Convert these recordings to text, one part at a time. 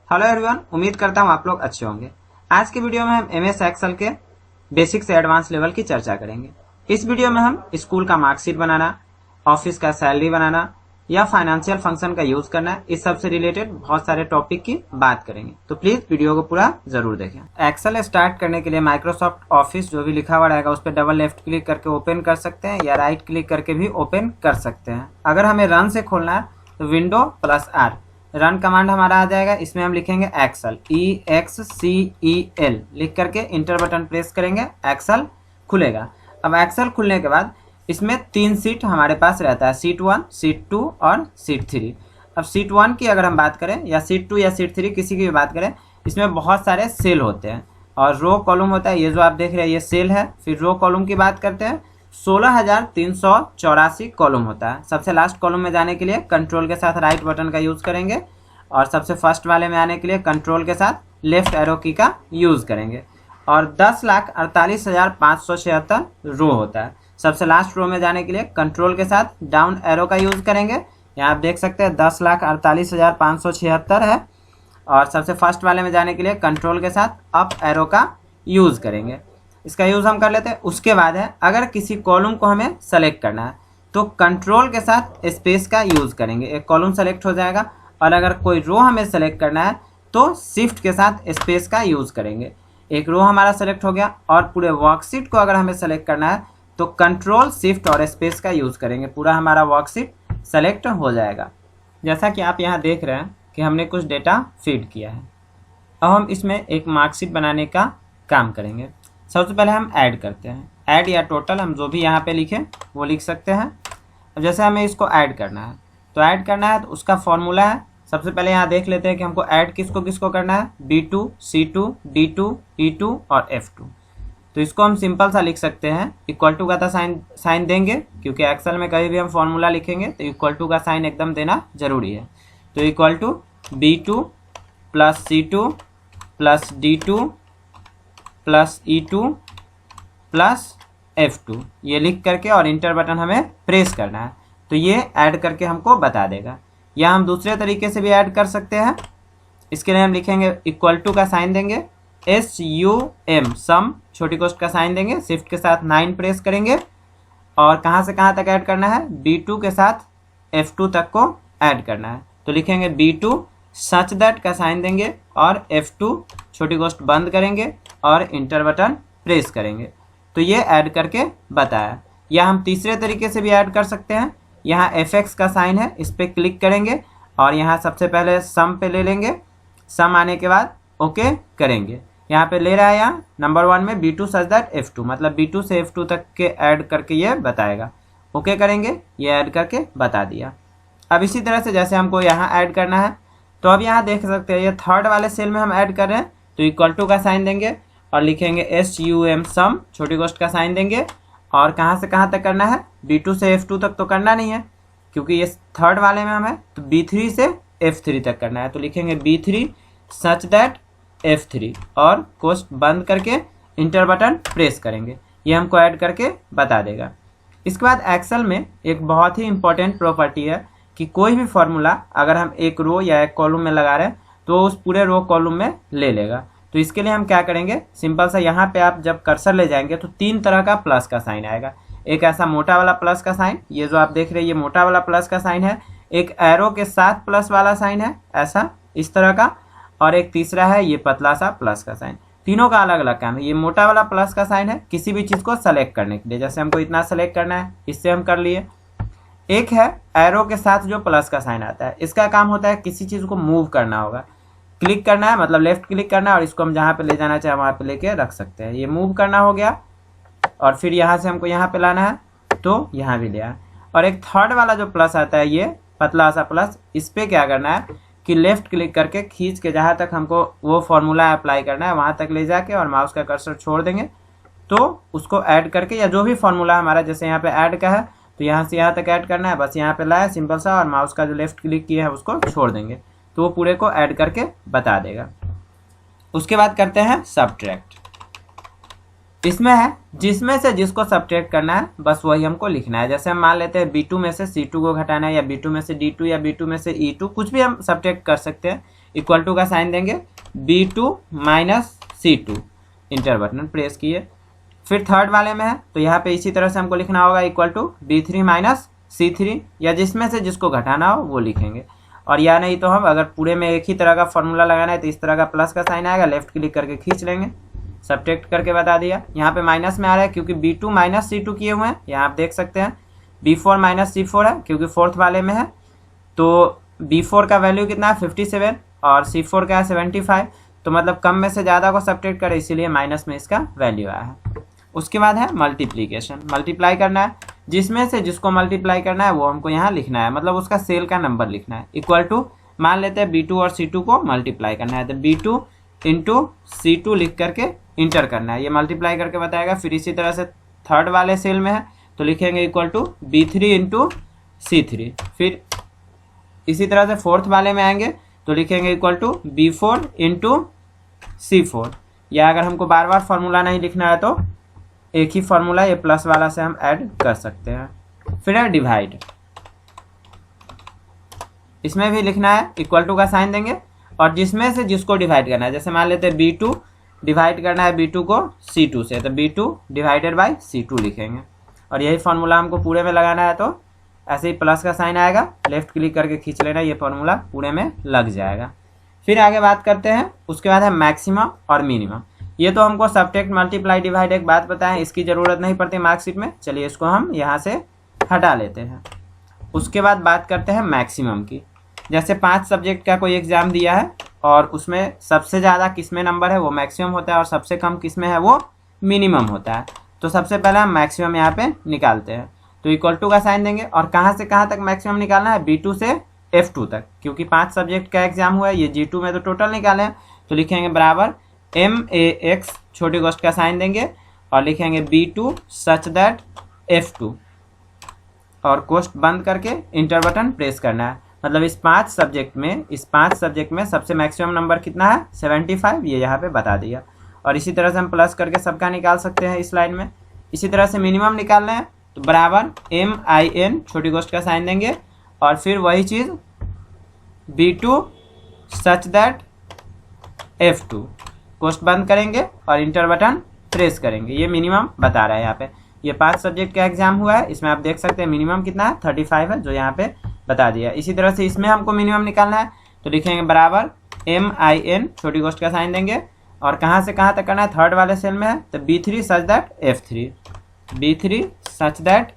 Hello everyone, उम्मीद करता हूँ आप लोग अच्छे होंगे। आज की वीडियो में हम एमएस एक्सेल के बेसिक से एडवांस लेवल की चर्चा करेंगे। इस वीडियो में हम स्कूल का मार्कशीट बनाना, ऑफिस का सैलरी बनाना या फाइनेंशियल फंक्शन का यूज करना, इस सब से रिलेटेड बहुत सारे टॉपिक की बात करेंगे, तो प्लीज वीडियो को पूरा जरूर देखें। एक्सेल स्टार्ट करने के लिए माइक्रोसॉफ्ट ऑफिस जो भी लिखा हुआ रहेगा उस पर डबल लेफ्ट क्लिक करके ओपन कर सकते हैं या राइट क्लिक करके भी ओपन कर सकते हैं। अगर हमें रन से खोलना है तो window plus R run command हमारा आ जाएगा। इसमें हम लिखेंगे एक्सेल, EXCEL लिख करके इंटर बटन प्रेस करेंगे, एक्सेल खुलेगा। अब एक्सेल खुलने के बाद इसमें 3 सीट हमारे पास रहता है, सीट 1, सीट 2 और सीट 3। अब सीट 1 की अगर हम बात करें या सीट 2 या सीट 3 किसी की भी बात करें, इसमें बहुत सारे सेल होते हैं और रो कॉलम होता है। ये जो आप देख रहे हैं ये सेल है। फिर रो कॉलम की बात करते हैं, 16,384 कॉलम होता है। सबसे लास्ट कॉलम में जाने के लिए कंट्रोल के साथ राइट बटन का यूज करेंगे और सबसे फर्स्ट वाले में आने के लिए कंट्रोल के साथ लेफ्ट एरो की का यूज करेंगे। और 10,48,576 रो होता है। सबसे लास्ट रो में जाने के लिए कंट्रोल के साथ डाउन एरो का यूज करेंगे। यहाँ आप देख सकते हैं 10,48,576 है। और सबसे फर्स्ट वाले में जाने के लिए कंट्रोल के साथ अप एरो का यूज करेंगे। इसका यूज हम कर लेते हैं। उसके बाद है, अगर किसी कॉलम को हमें सेलेक्ट करना है तो कंट्रोल के साथ स्पेस का यूज करेंगे, एक कॉलम सेलेक्ट हो जाएगा। और अगर कोई रो हमें सेलेक्ट करना है तो शिफ्ट के साथ स्पेस का यूज करेंगे, एक रो हमारा सेलेक्ट हो गया। और पूरे वर्कशीट को अगर हमें सेलेक्ट करना है तो कंट्रोल शिफ्ट और स्पेस का यूज करेंगे, पूरा हमारा वर्कशीट सेलेक्ट हो जाएगा। जैसा कि आप यहाँ देख रहे हैं कि हमने कुछ डेटा फीड किया है। अब हम इसमें एक मार्कशीट बनाने का काम करेंगे। सबसे पहले हम ऐड करते हैं, ऐड या टोटल हम जो भी यहाँ पे लिखें वो लिख सकते हैं। अब जैसे हमें इसको ऐड करना है तो ऐड करना है तो उसका फॉर्मूला है, सबसे पहले यहाँ देख लेते हैं कि हमको ऐड किसको किसको करना है, B2, C2, D2, E2 और F2। तो इसको हम सिंपल सा लिख सकते हैं, इक्वल टू का साइन देंगे क्योंकि एक्सेल में कभी भी हम फॉर्मूला लिखेंगे तो इक्वल टू का साइन एकदम देना जरूरी है। तो equal to B2 plus C2 plus D2 plus E2 plus F2 ये लिख करके और इंटर बटन हमें प्रेस करना है, तो ये ऐड करके हमको बता देगा। या हम दूसरे तरीके से भी ऐड कर सकते हैं। इसके लिए हम लिखेंगे इक्वल टू का साइन देंगे, SUM सम छोटी कोष्ठ का साइन देंगे, शिफ्ट के साथ 9 प्रेस करेंगे और कहाँ से कहाँ तक ऐड करना है, B2 के साथ F2 तक को ऐड करना है। तो लिखेंगे B2 सच दैट का साइन देंगे और F2 छोटी कोष्ठ बंद करेंगे और इंटर बटन प्रेस करेंगे, तो ये ऐड करके बताया। या हम तीसरे तरीके से भी ऐड कर सकते हैं। यहाँ FX का साइन है, इस पर क्लिक करेंगे और यहाँ सबसे पहले सम पे ले लेंगे, सम आने के बाद ओके करेंगे। यहाँ पे ले रहा है, यहाँ नंबर 1 में B2 सच दैट F2, मतलब B2 से F2 तक के ऐड करके ये बताएगा। ओके करेंगे, ये ऐड करके बता दिया। अब इसी तरह से जैसे हमको यहाँ ऐड करना है तो अब यहाँ देख सकते हैं ये थर्ड वाले सेल में हम ऐड कर रहे हैं, तो इक्वल टू का साइन देंगे और लिखेंगे SUM सम छोटी कोष्ठ का साइन देंगे। और कहाँ से कहाँ तक करना है, B2 से F2 तक तो करना नहीं है क्योंकि ये थर्ड वाले में हमें, तो B3 से F3 तक करना है। तो लिखेंगे B3 सच दैट F3 और कोष्ठ बंद करके इंटर बटन प्रेस करेंगे, ये हमको ऐड करके बता देगा। इसके बाद एक्सेल में एक बहुत ही इंपॉर्टेंट प्रॉपर्टी है कि कोई भी फॉर्मूला अगर हम एक रो या एक कॉलम में लगा रहे हैं तो उस पूरे रो कॉलम में ले लेगा। तो इसके लिए हम क्या करेंगे, सिंपल सा यहाँ पे आप जब कर्सर ले जाएंगे तो 3 तरह का प्लस का साइन आएगा। एक ऐसा मोटा वाला प्लस का साइन, ये जो आप देख रहे हैं ये मोटा वाला प्लस का साइन है। एक एरो के साथ प्लस वाला साइन है ऐसा इस तरह का, और एक तीसरा है ये पतला सा प्लस का साइन। तीनों का अलग अलग काम है। ये मोटा वाला प्लस का साइन है किसी भी चीज़ को सेलेक्ट करने के लिए, जैसे हमको इतना सेलेक्ट करना है, इससे हम कर लिए। एक है एरो के साथ जो प्लस का साइन आता है, इसका काम होता है किसी चीज़ को मूव करना होगा, क्लिक करना है, मतलब लेफ्ट क्लिक करना है और इसको हम जहाँ पे ले जाना चाहे वहाँ पे लेके रख सकते हैं। ये मूव करना हो गया और फिर यहाँ से हमको यहाँ पे लाना है तो यहाँ भी लिया। और एक थर्ड वाला जो प्लस आता है ये पतला सा प्लस, इस पर क्या करना है कि लेफ्ट क्लिक करके खींच के जहाँ तक हमको वो फॉर्मूला अप्लाई करना है वहाँ तक ले जाके और माउस का कर्सर छोड़ देंगे तो उसको ऐड करके, या जो भी फॉर्मूला हमारा जैसे यहाँ पे ऐड का है तो यहाँ से यहाँ तक ऐड करना है, बस यहाँ पे लाया सिंपल सा और माउस का जो लेफ्ट क्लिक किया है उसको छोड़ देंगे तो वो पूरे को ऐड करके बता देगा। उसके बाद करते हैं सब्ट्रैक्ट। इसमें है जिसमें से जिसको सब्ट्रैक्ट करना है बस वही हमको लिखना है। जैसे हम मान लेते हैं B2 में से C2 को घटाना है, या B2 में से D2 या B2 में से E2, कुछ भी हम सब्ट्रैक्ट कर सकते हैं। इक्वल टू का साइन देंगे, B2 minus C2, inter button press किए। फिर थर्ड वाले में है तो यहाँ पे इसी तरह से हमको लिखना होगा equal to B3 minus C3, या जिसमें से जिसको घटाना हो वो लिखेंगे। और या नहीं तो हम अगर पूरे में एक ही तरह का फॉर्मूला लगाना है तो इस तरह का प्लस का साइन आएगा, लेफ्ट क्लिक करके खींच लेंगे, सब्ट्रैक्ट करके बता दिया। यहाँ पे माइनस में आ रहा है क्योंकि B2 माइनस C2 किए हुए हैं, यहाँ आप देख सकते हैं। B4 माइनस C4 है क्योंकि फोर्थ वाले में है, तो B4 का वैल्यू कितना है 57 और C4 का है 75, तो मतलब कम में से ज़्यादा को सब्ट्रैक्ट करें, इसीलिए माइनस में इसका वैल्यू आया है। उसके बाद है मल्टीप्लीकेशन, मल्टीप्लाई करना है, जिसमें से जिसको मल्टीप्लाई करना है वो हमको यहाँ लिखना है, मतलब उसका सेल का नंबर लिखना है। इक्वल टू मान लेते हैं B2 और C2 को मल्टीप्लाई करना है, तो B2 इंटू C2 लिख करके इंटर करना है, ये मल्टीप्लाई करके बताएगा। फिर इसी तरह से थर्ड वाले सेल में है तो लिखेंगे equal to B3 into C3। फिर इसी तरह से फोर्थ वाले में आएंगे तो लिखेंगे equal to B4 into C4, या अगर हमको बार बार फार्मूला नहीं लिखना है तो एक ही फार्मूला ये प्लस वाला से हम ऐड कर सकते हैं। फिर है डिवाइड, इसमें भी लिखना है इक्वल टू का साइन देंगे और जिसमें से जिसको डिवाइड करना है, जैसे मान लेते हैं B2 डिवाइड करना है B2 को C2 से, तो B2 डिवाइडेड बाई C2 लिखेंगे। और यही फार्मूला हमको पूरे में लगाना है तो ऐसे ही प्लस का साइन आएगा, लेफ्ट क्लिक करके खींच लेना, ये फार्मूला पूरे में लग जाएगा। फिर आगे बात करते हैं, उसके बाद है मैक्सिमम और मिनिमम। ये तो हमको सब्ट्रैक्ट मल्टीप्लाई डिवाइड एक बात बताएं, इसकी ज़रूरत नहीं पड़ती मार्कशीट में, चलिए इसको हम यहाँ से हटा लेते हैं। उसके बाद बात करते हैं मैक्सिमम की। जैसे 5 सब्जेक्ट का कोई एग्ज़ाम दिया है और उसमें सबसे ज़्यादा किसमें नंबर है वो मैक्सिमम होता है और सबसे कम किसमें है वो मिनिमम होता है। तो सबसे पहले हम मैक्सिमम यहाँ पे निकालते हैं, तो इक्वल टू का साइन देंगे और कहाँ से कहाँ तक मैक्सिमम निकालना है, B2 से F2 तक, क्योंकि 5 सब्जेक्ट का एग्जाम हुआ है, ये G2 में तो टोटल निकाले हैं, तो लिखेंगे बराबर MAX छोटी गोष्ठ का साइन देंगे और लिखेंगे B2 सच दैट F2 और कोष्ठ बंद करके इंटर बटन प्रेस करना है। मतलब इस 5 सब्जेक्ट में सबसे मैक्सिमम नंबर कितना है 75, ये यहाँ पे बता दिया। और इसी तरह से हम प्लस करके सबका निकाल सकते हैं इस लाइन में। इसी तरह से मिनिमम निकालना है तो बराबर MIN छोटी गोष्ठ का साइन देंगे और फिर वही चीज़ B2 सच दैट F2 कोष्ठ बंद करेंगे और इंटर बटन प्रेस करेंगे। ये मिनिमम बता रहा है यहाँ पे। ये 5 सब्जेक्ट का एग्जाम हुआ है, इसमें आप देख सकते हैं मिनिमम कितना है 35 है, जो यहाँ पे बता दिया। इसी तरह से इसमें हमको मिनिमम निकालना है तो लिखेंगे बराबर MIN छोटी गोष्ठ का साइन देंगे और कहाँ से कहाँ तक करना है, थर्ड वाले सेल में है तो B3 such that F3, B3 such that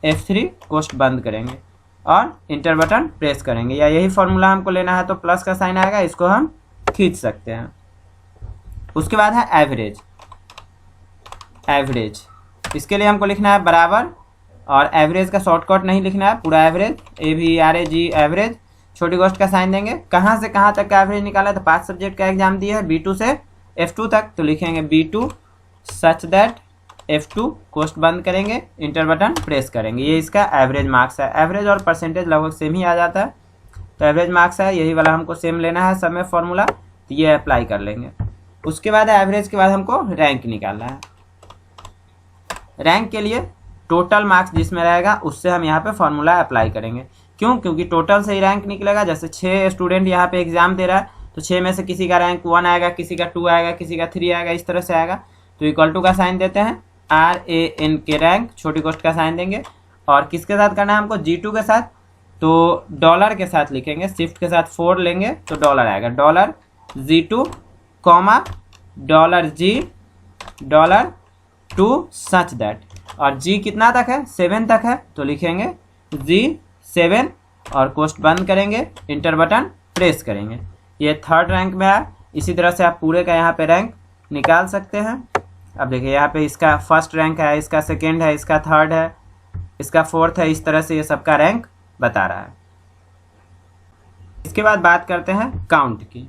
F3 कोष्ठ बंद करेंगे और इंटर बटन प्रेस करेंगे। या यही फॉर्मूला हमको लेना है तो प्लस का साइन आएगा, इसको हम खींच सकते हैं। उसके बाद है एवरेज, इसके लिए हमको लिखना है बराबर, और एवरेज का शॉर्टकट नहीं लिखना है, पूरा एवरेज AVRAG एवरेज छोटी गोष्ठ का साइन देंगे। कहाँ से कहाँ तक का एवरेज निकाला है तो 5 सब्जेक्ट का एग्जाम दिया है B2 से F2 तक, तो लिखेंगे B2 सच दैट F2 कोष्ठ बंद करेंगे, इंटर बटन प्रेस करेंगे। ये इसका एवरेज मार्क्स है। एवरेज और परसेंटेज लगभग सेम ही आ जाता है, तो एवरेज मार्क्स है, यही वाला हमको सेम लेना है सब में फॉर्मूला, तो ये अप्लाई कर लेंगे। उसके बाद एवरेज के बाद हमको रैंक निकालना है। रैंक के लिए टोटल मार्क्स जिसमें रहेगा उससे हम यहाँ पे फॉर्मूला अप्लाई करेंगे। क्यों? क्योंकि टोटल से ही रैंक निकलेगा। जैसे 6 स्टूडेंट यहाँ पे एग्जाम दे रहा है तो 6 में से किसी का रैंक 1 आएगा, किसी का 2 आएगा, किसी का 3 आएगा, इस तरह से आएगा। तो इक्वल टू का साइन देते हैं, RAN के रैंक छोटी गोष्ठ का साइन देंगे और किसके साथ करना है हमको, G2 के साथ, तो डॉलर के साथ लिखेंगे, शिफ्ट के साथ 4 लेंगे तो डॉलर आएगा, dollar G2 comma dollar G$2 such that, और G कितना तक है 7 तक है तो लिखेंगे G7 और कोष्ठ बंद करेंगे, इंटर बटन प्रेस करेंगे। ये थर्ड रैंक में है। इसी तरह से आप पूरे का यहाँ पे रैंक निकाल सकते हैं। अब देखिए यहाँ पे इसका फर्स्ट रैंक है, इसका सेकेंड है, इसका थर्ड है, इसका फोर्थ है, इस तरह से ये सबका रैंक बता रहा है। इसके बाद बात करते हैं काउंट की,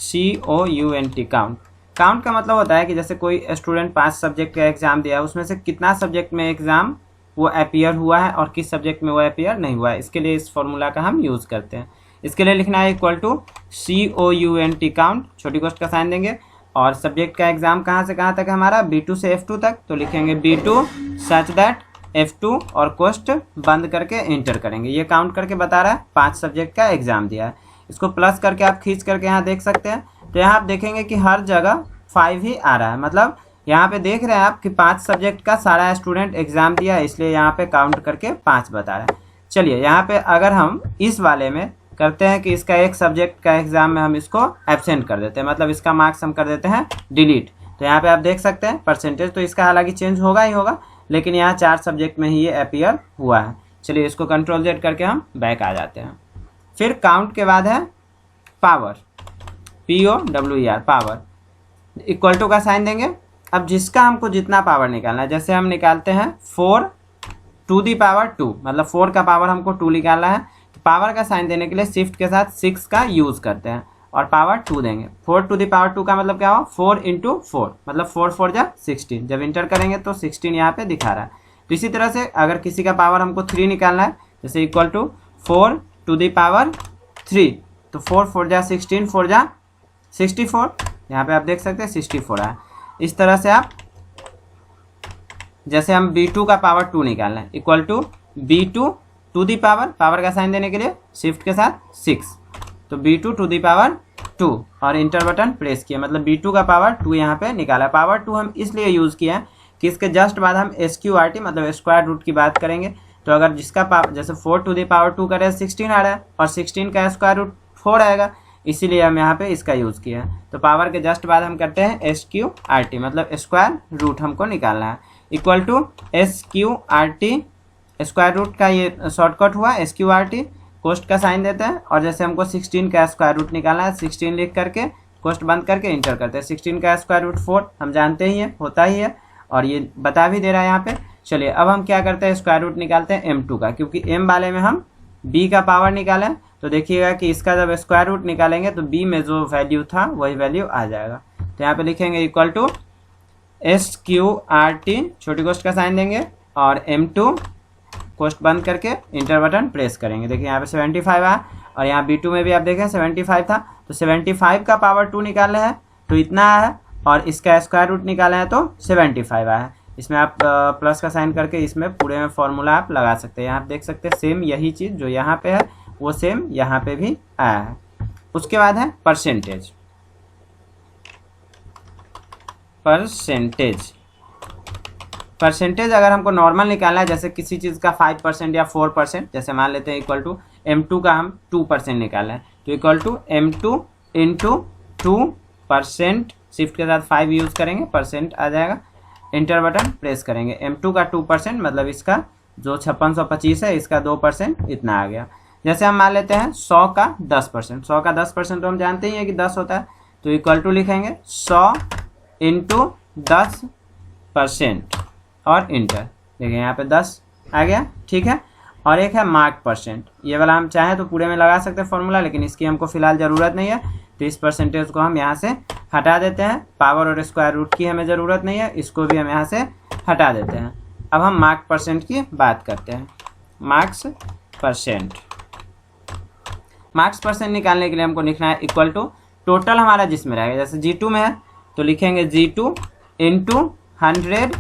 COUNT काउंट। काउंट का मतलब होता है कि जैसे कोई स्टूडेंट 5 सब्जेक्ट का एग्जाम दिया है, उसमें से कितना सब्जेक्ट में एग्जाम वो अपीयर हुआ है और किस सब्जेक्ट में वो अपीयर नहीं हुआ है। इसके लिए इस फॉर्मूला का हम यूज़ करते हैं। इसके लिए लिखना है इक्वल टू COUNT काउंट छोटी गोष्ठ का साइन देंगे और सब्जेक्ट का एग्जाम कहाँ से कहाँ तक है हमारा, B2 से F2 तक, तो लिखेंगे B2 सच दैट F2 और कोष्ठ बंद करके इंटर करेंगे। ये काउंट करके बता रहा है 5 सब्जेक्ट का एग्जाम दिया है। इसको प्लस करके आप खींच करके यहाँ देख सकते हैं। तो यहाँ आप देखेंगे कि हर जगह 5 ही आ रहा है, मतलब यहाँ पे देख रहे हैं आप कि 5 सब्जेक्ट का सारा स्टूडेंट एग्जाम दिया, इसलिए यहाँ पे काउंट करके 5 बता रहा है। चलिए यहाँ पे अगर हम इस वाले में करते हैं कि इसका एक सब्जेक्ट का एग्जाम में हम इसको एब्सेंट कर देते हैं, मतलब इसका मार्क्स हम कर देते हैं डिलीट। तो यहाँ पे आप देख सकते हैं परसेंटेज तो इसका हालांकि चेंज होगा ही होगा, लेकिन यहाँ 4 सब्जेक्ट में ही ये अपीयर हुआ है। चलिए इसको कंट्रोल जेड करके हम बैक आ जाते हैं। फिर काउंट के बाद है power, POWER power, equal to का साइन देंगे। अब जिसका हमको जितना पावर निकालना है, जैसे हम निकालते हैं 4 टू दी पावर 2, मतलब 4 का पावर हमको 2 निकालना है, तो पावर का साइन देने के लिए शिफ्ट के साथ 6 का यूज़ करते हैं और पावर 2 देंगे। 4 टू दी पावर 2 का मतलब क्या हो, 4 × 4, मतलब 4 4 जा 16। जब इंटर करेंगे तो 16 यहाँ पे दिखा रहा है। तो इसी तरह से अगर किसी का पावर हमको 3 निकालना है, जैसे equal to 4 to the power 3, तो 4 4 जा 16, 4 जा 64, यहाँ पे आप देख सकते हैं 64 है। इस तरह से आप, जैसे हम B2 का पावर 2 निकालना है, equal to B2 to the power का साइन देने के लिए शिफ्ट के साथ 6, तो B2 टू दी पावर 2 और इंटर बटन प्रेस किया, मतलब B2 का पावर 2 यहाँ पे निकाला। पावर 2 हम इसलिए यूज़ किया है कि इसके जस्ट बाद हम SQRT मतलब स्क्वायर रूट की बात करेंगे। तो अगर जिसका पावर, जैसे 4 टू दी पावर 2 करे 16 आ रहा है और 16 का स्क्वायर रूट 4 आएगा, इसीलिए हम यहाँ पे इसका यूज़ किया है। तो पावर के जस्ट बाद हम करते हैं SQRT, मतलब स्क्वायर रूट हमको निकालना है, equal to SQRT, square root का ये शॉर्टकट हुआ SQRT, कोष्ट का साइन देते हैं और जैसे हमको 16 का स्क्वायर रूट निकालना है, 16 लिख करके कोष्ट बंद करके इंटर करते हैं। 16 का स्क्वायर रूट 4 हम जानते ही है, होता ही है, और ये बता भी दे रहा है यहाँ पे। चलिए अब हम क्या करते हैं, स्क्वायर रूट निकालते हैं M2 का, क्योंकि M वाले में हम B का पावर निकालें, तो देखिएगा कि इसका जब स्क्वायर रूट निकालेंगे तो B में जो वैल्यू था वही वैल्यू आ जाएगा। तो यहाँ पे लिखेंगे इक्वल टू SQRT, छोटी कोष्ट का साइन देंगे और M2 कोष्ट बंद करके इंटर बटन प्रेस करेंगे। देखिए यहाँ पे 75 आया और यहाँ B2 में भी आप देखें 75 था, तो 75 का पावर 2 निकाले हैं तो इतना आया है, और इसका स्क्वायर रूट निकाले हैं तो 75 आया है। इसमें आप प्लस का साइन करके इसमें पूरे में फॉर्मूला आप लगा सकते हैं। यहाँ आप देख सकते हैं सेम यही चीज़ जो यहाँ पे है वो सेम यहाँ पे भी आया है। उसके बाद है परसेंटेज। परसेंटेज अगर हमको नॉर्मल निकालना है, जैसे किसी चीज़ का 5% या 4%, जैसे मान लेते हैं इक्वल टू M2 का हम 2% निकालना है, तो इक्वल टू M2 × 2%, शिफ्ट के साथ 5 यूज़ करेंगे, परसेंट आ जाएगा, इंटर बटन प्रेस करेंगे। M2 का 2% मतलब इसका जो 5625 है इसका 2%, इतना आ गया। जैसे हम मान लेते हैं 100 का 10%, 100 का 10% तो हम जानते ही हैं कि 10 होता है, तो इक्वल टू लिखेंगे 100 × 10% और इंटर। देखिए यहाँ पे 10 आ गया, ठीक है। और एक है मार्क %, ये वाला हम चाहें तो पूरे में लगा सकते हैं फॉर्मूला, लेकिन इसकी हमको फिलहाल ज़रूरत नहीं है, तो इस परसेंटेज को हम यहाँ से हटा देते हैं। पावर और स्क्वायर रूट की हमें ज़रूरत नहीं है, इसको भी हम यहाँ से हटा देते हैं। अब हम मार्क % की बात करते हैं। मार्क्स % निकालने के लिए हमको लिखना है इक्वल टू टोटल हमारा जिसमें रहेगा, जैसे G2 में है तो लिखेंगे G2 × 100,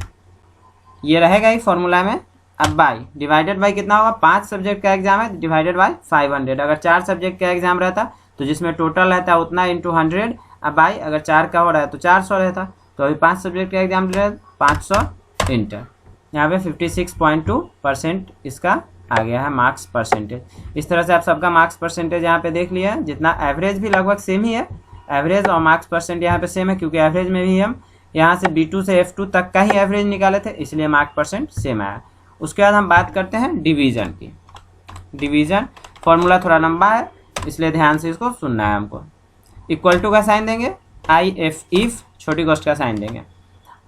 ये रहेगा ही फॉर्मूला में। अब बाई डिवाइडेड बाई कितना होगा, 5 सब्जेक्ट का एग्जाम है डिवाइडेड बाई 500। अगर 4 सब्जेक्ट का एग्जाम रहता तो जिसमें टोटल रहता है उतना × 100, अब बाई अगर 4 का हो रहा है तो 400 रहता, तो अभी 5 सब्जेक्ट का एग्जाम ले रहे 500 इंटर। यहाँ पे 56.2% इसका आ गया है मार्क्स %। इस तरह से आप सबका मार्क्स % यहाँ पे देख लिया है, जितना एवरेज भी लगभग सेम ही है, एवरेज और मार्क्स % यहाँ पे सेम है, क्योंकि एवरेज में भी हम यहाँ से B2 से F2 तक का ही एवरेज निकाले थे, इसलिए मार्क्स % सेम आया। उसके बाद हम बात करते हैं डिवीज़न की। डिवीज़न फॉर्मूला थोड़ा लंबा है, इसलिए ध्यान से इसको सुनना है हमको। इक्वल टू का साइन देंगे, IF छोटी कोष्ट का साइन देंगे।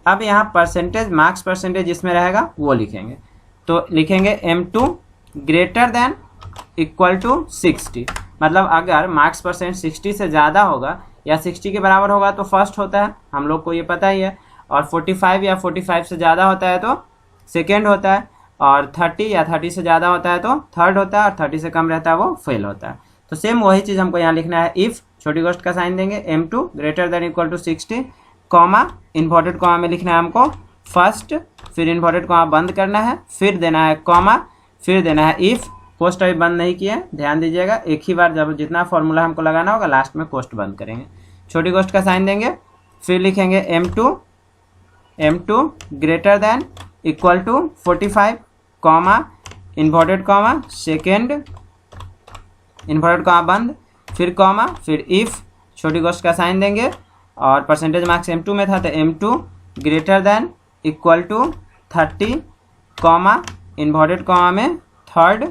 अब यहाँ परसेंटेज मार्क्स % जिसमें रहेगा वो लिखेंगे, तो लिखेंगे M2 > = 60, मतलब अगर मार्क्स % 60 से ज़्यादा होगा या 60 के बराबर होगा तो फर्स्ट होता है, हम लोग को ये पता ही है, और 45 या 45 से ज़्यादा होता है तो सेकेंड होता है, और 30 या 30 से ज़्यादा होता है तो थर्ड होता है, और 30 से कम रहता है वो फेल होता है। तो सेम वही चीज़ हमको यहाँ लिखना है। इफ़ छोटी कोष्ट का साइन देंगे, M2 > 60, कॉमा इन्वर्टेड कॉमा में लिखना है हमको फर्स्ट, फिर इन्वर्टेड कॉमा बंद करना है, फिर देना है कॉमा, फिर देना है इफ़, कोस्ट अभी बंद नहीं किए, ध्यान दीजिएगा। एक ही बार जब जितना फॉर्मूला हमको लगाना होगा लास्ट में कोस्ट बंद करेंगे। छोटी कोस्ट का साइन देंगे, फिर लिखेंगे M2 greater than equal to 45 comma inverted comma second inverted comma बंद, फिर कॉमा, फिर इफ़ छोटी कोस्ट का साइन देंगे और परसेंटेज मार्क्स M2 में था तो M2 greater than equal to 30 comma inverted comma में थर्ड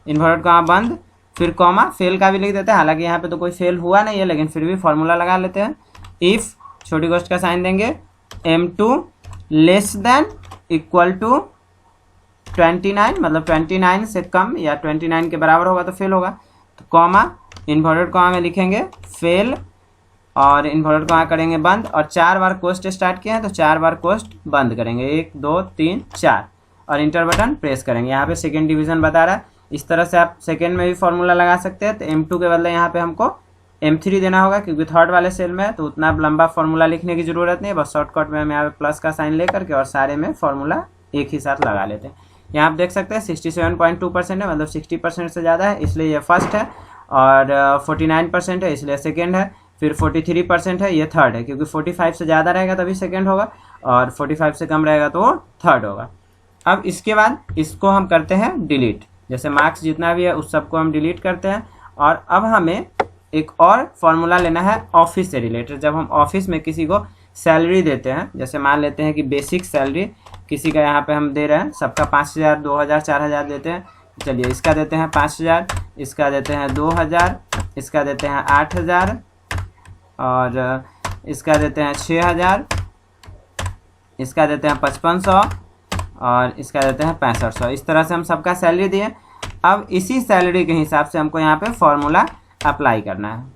इन्वर्टेड कॉमा बंद, फिर कॉमा, फेल का भी लिख देते हैं। हालांकि यहाँ पे तो कोई फेल हुआ नहीं है लेकिन फिर भी फॉर्मूला लगा लेते हैं। इफ़ छोटी कोस्ट का साइन देंगे M2 less than equal to 29, मतलब 29 से कम या 29 के बराबर होगा तो फेल होगा, तो कॉमा इन्वर्टेड कॉमा में लिखेंगे फेल और इन्वर्टेड कॉमा करेंगे बंद, और 4 बार कोस्ट स्टार्ट किए हैं तो 4 बार कोस्ट बंद करेंगे, 1 2 3 4, और इंटर बटन प्रेस करेंगे। यहाँ पे सेकेंड डिवीजन बता रहा है, इस तरह से आप सेकेंड में भी फॉर्मूला लगा सकते हैं। तो M2 के बदले यहाँ पे हमको M3 देना होगा क्योंकि थर्ड वाले सेल में है, तो उतना लंबा फॉर्मूला लिखने की जरूरत नहीं है, बस शॉर्टकट में हम यहाँ पे प्लस का साइन लेकर के और सारे में फॉर्मूला एक ही साथ लगा लेते हैं। यहाँ आप देख सकते हैं 67.2% है, मतलब 60% से ज़्यादा है इसलिए ये फर्स्ट है, और 49% है इसलिए सेकेंड है, फिर 43% है ये थर्ड है, क्योंकि 45 से ज़्यादा रहेगा तभी सेकेंड होगा और 45 से कम रहेगा तो वो थर्ड होगा। अब इसके बाद इसको हम करते हैं डिलीट, जैसे मार्क्स जितना भी है उस सबको हम डिलीट करते हैं। और अब हमें एक और फॉर्मूला लेना है ऑफिस से रिलेटेड। जब हम ऑफिस में किसी को सैलरी देते हैं, जैसे मान लेते हैं कि बेसिक सैलरी किसी का यहाँ पे हम दे रहे हैं, सबका 5000 2000 4000 देते हैं, चलिए इसका देते हैं 5000, इसका देते हैं 2000, इसका देते हैं 8000 और इसका देते हैं 6000, इसका देते हैं 5500 और इसका देते हैं 6500। इस तरह से हम सबका सैलरी दिए। अब इसी सैलरी के हिसाब से हमको यहाँ पे फॉर्मूला अप्लाई करना है।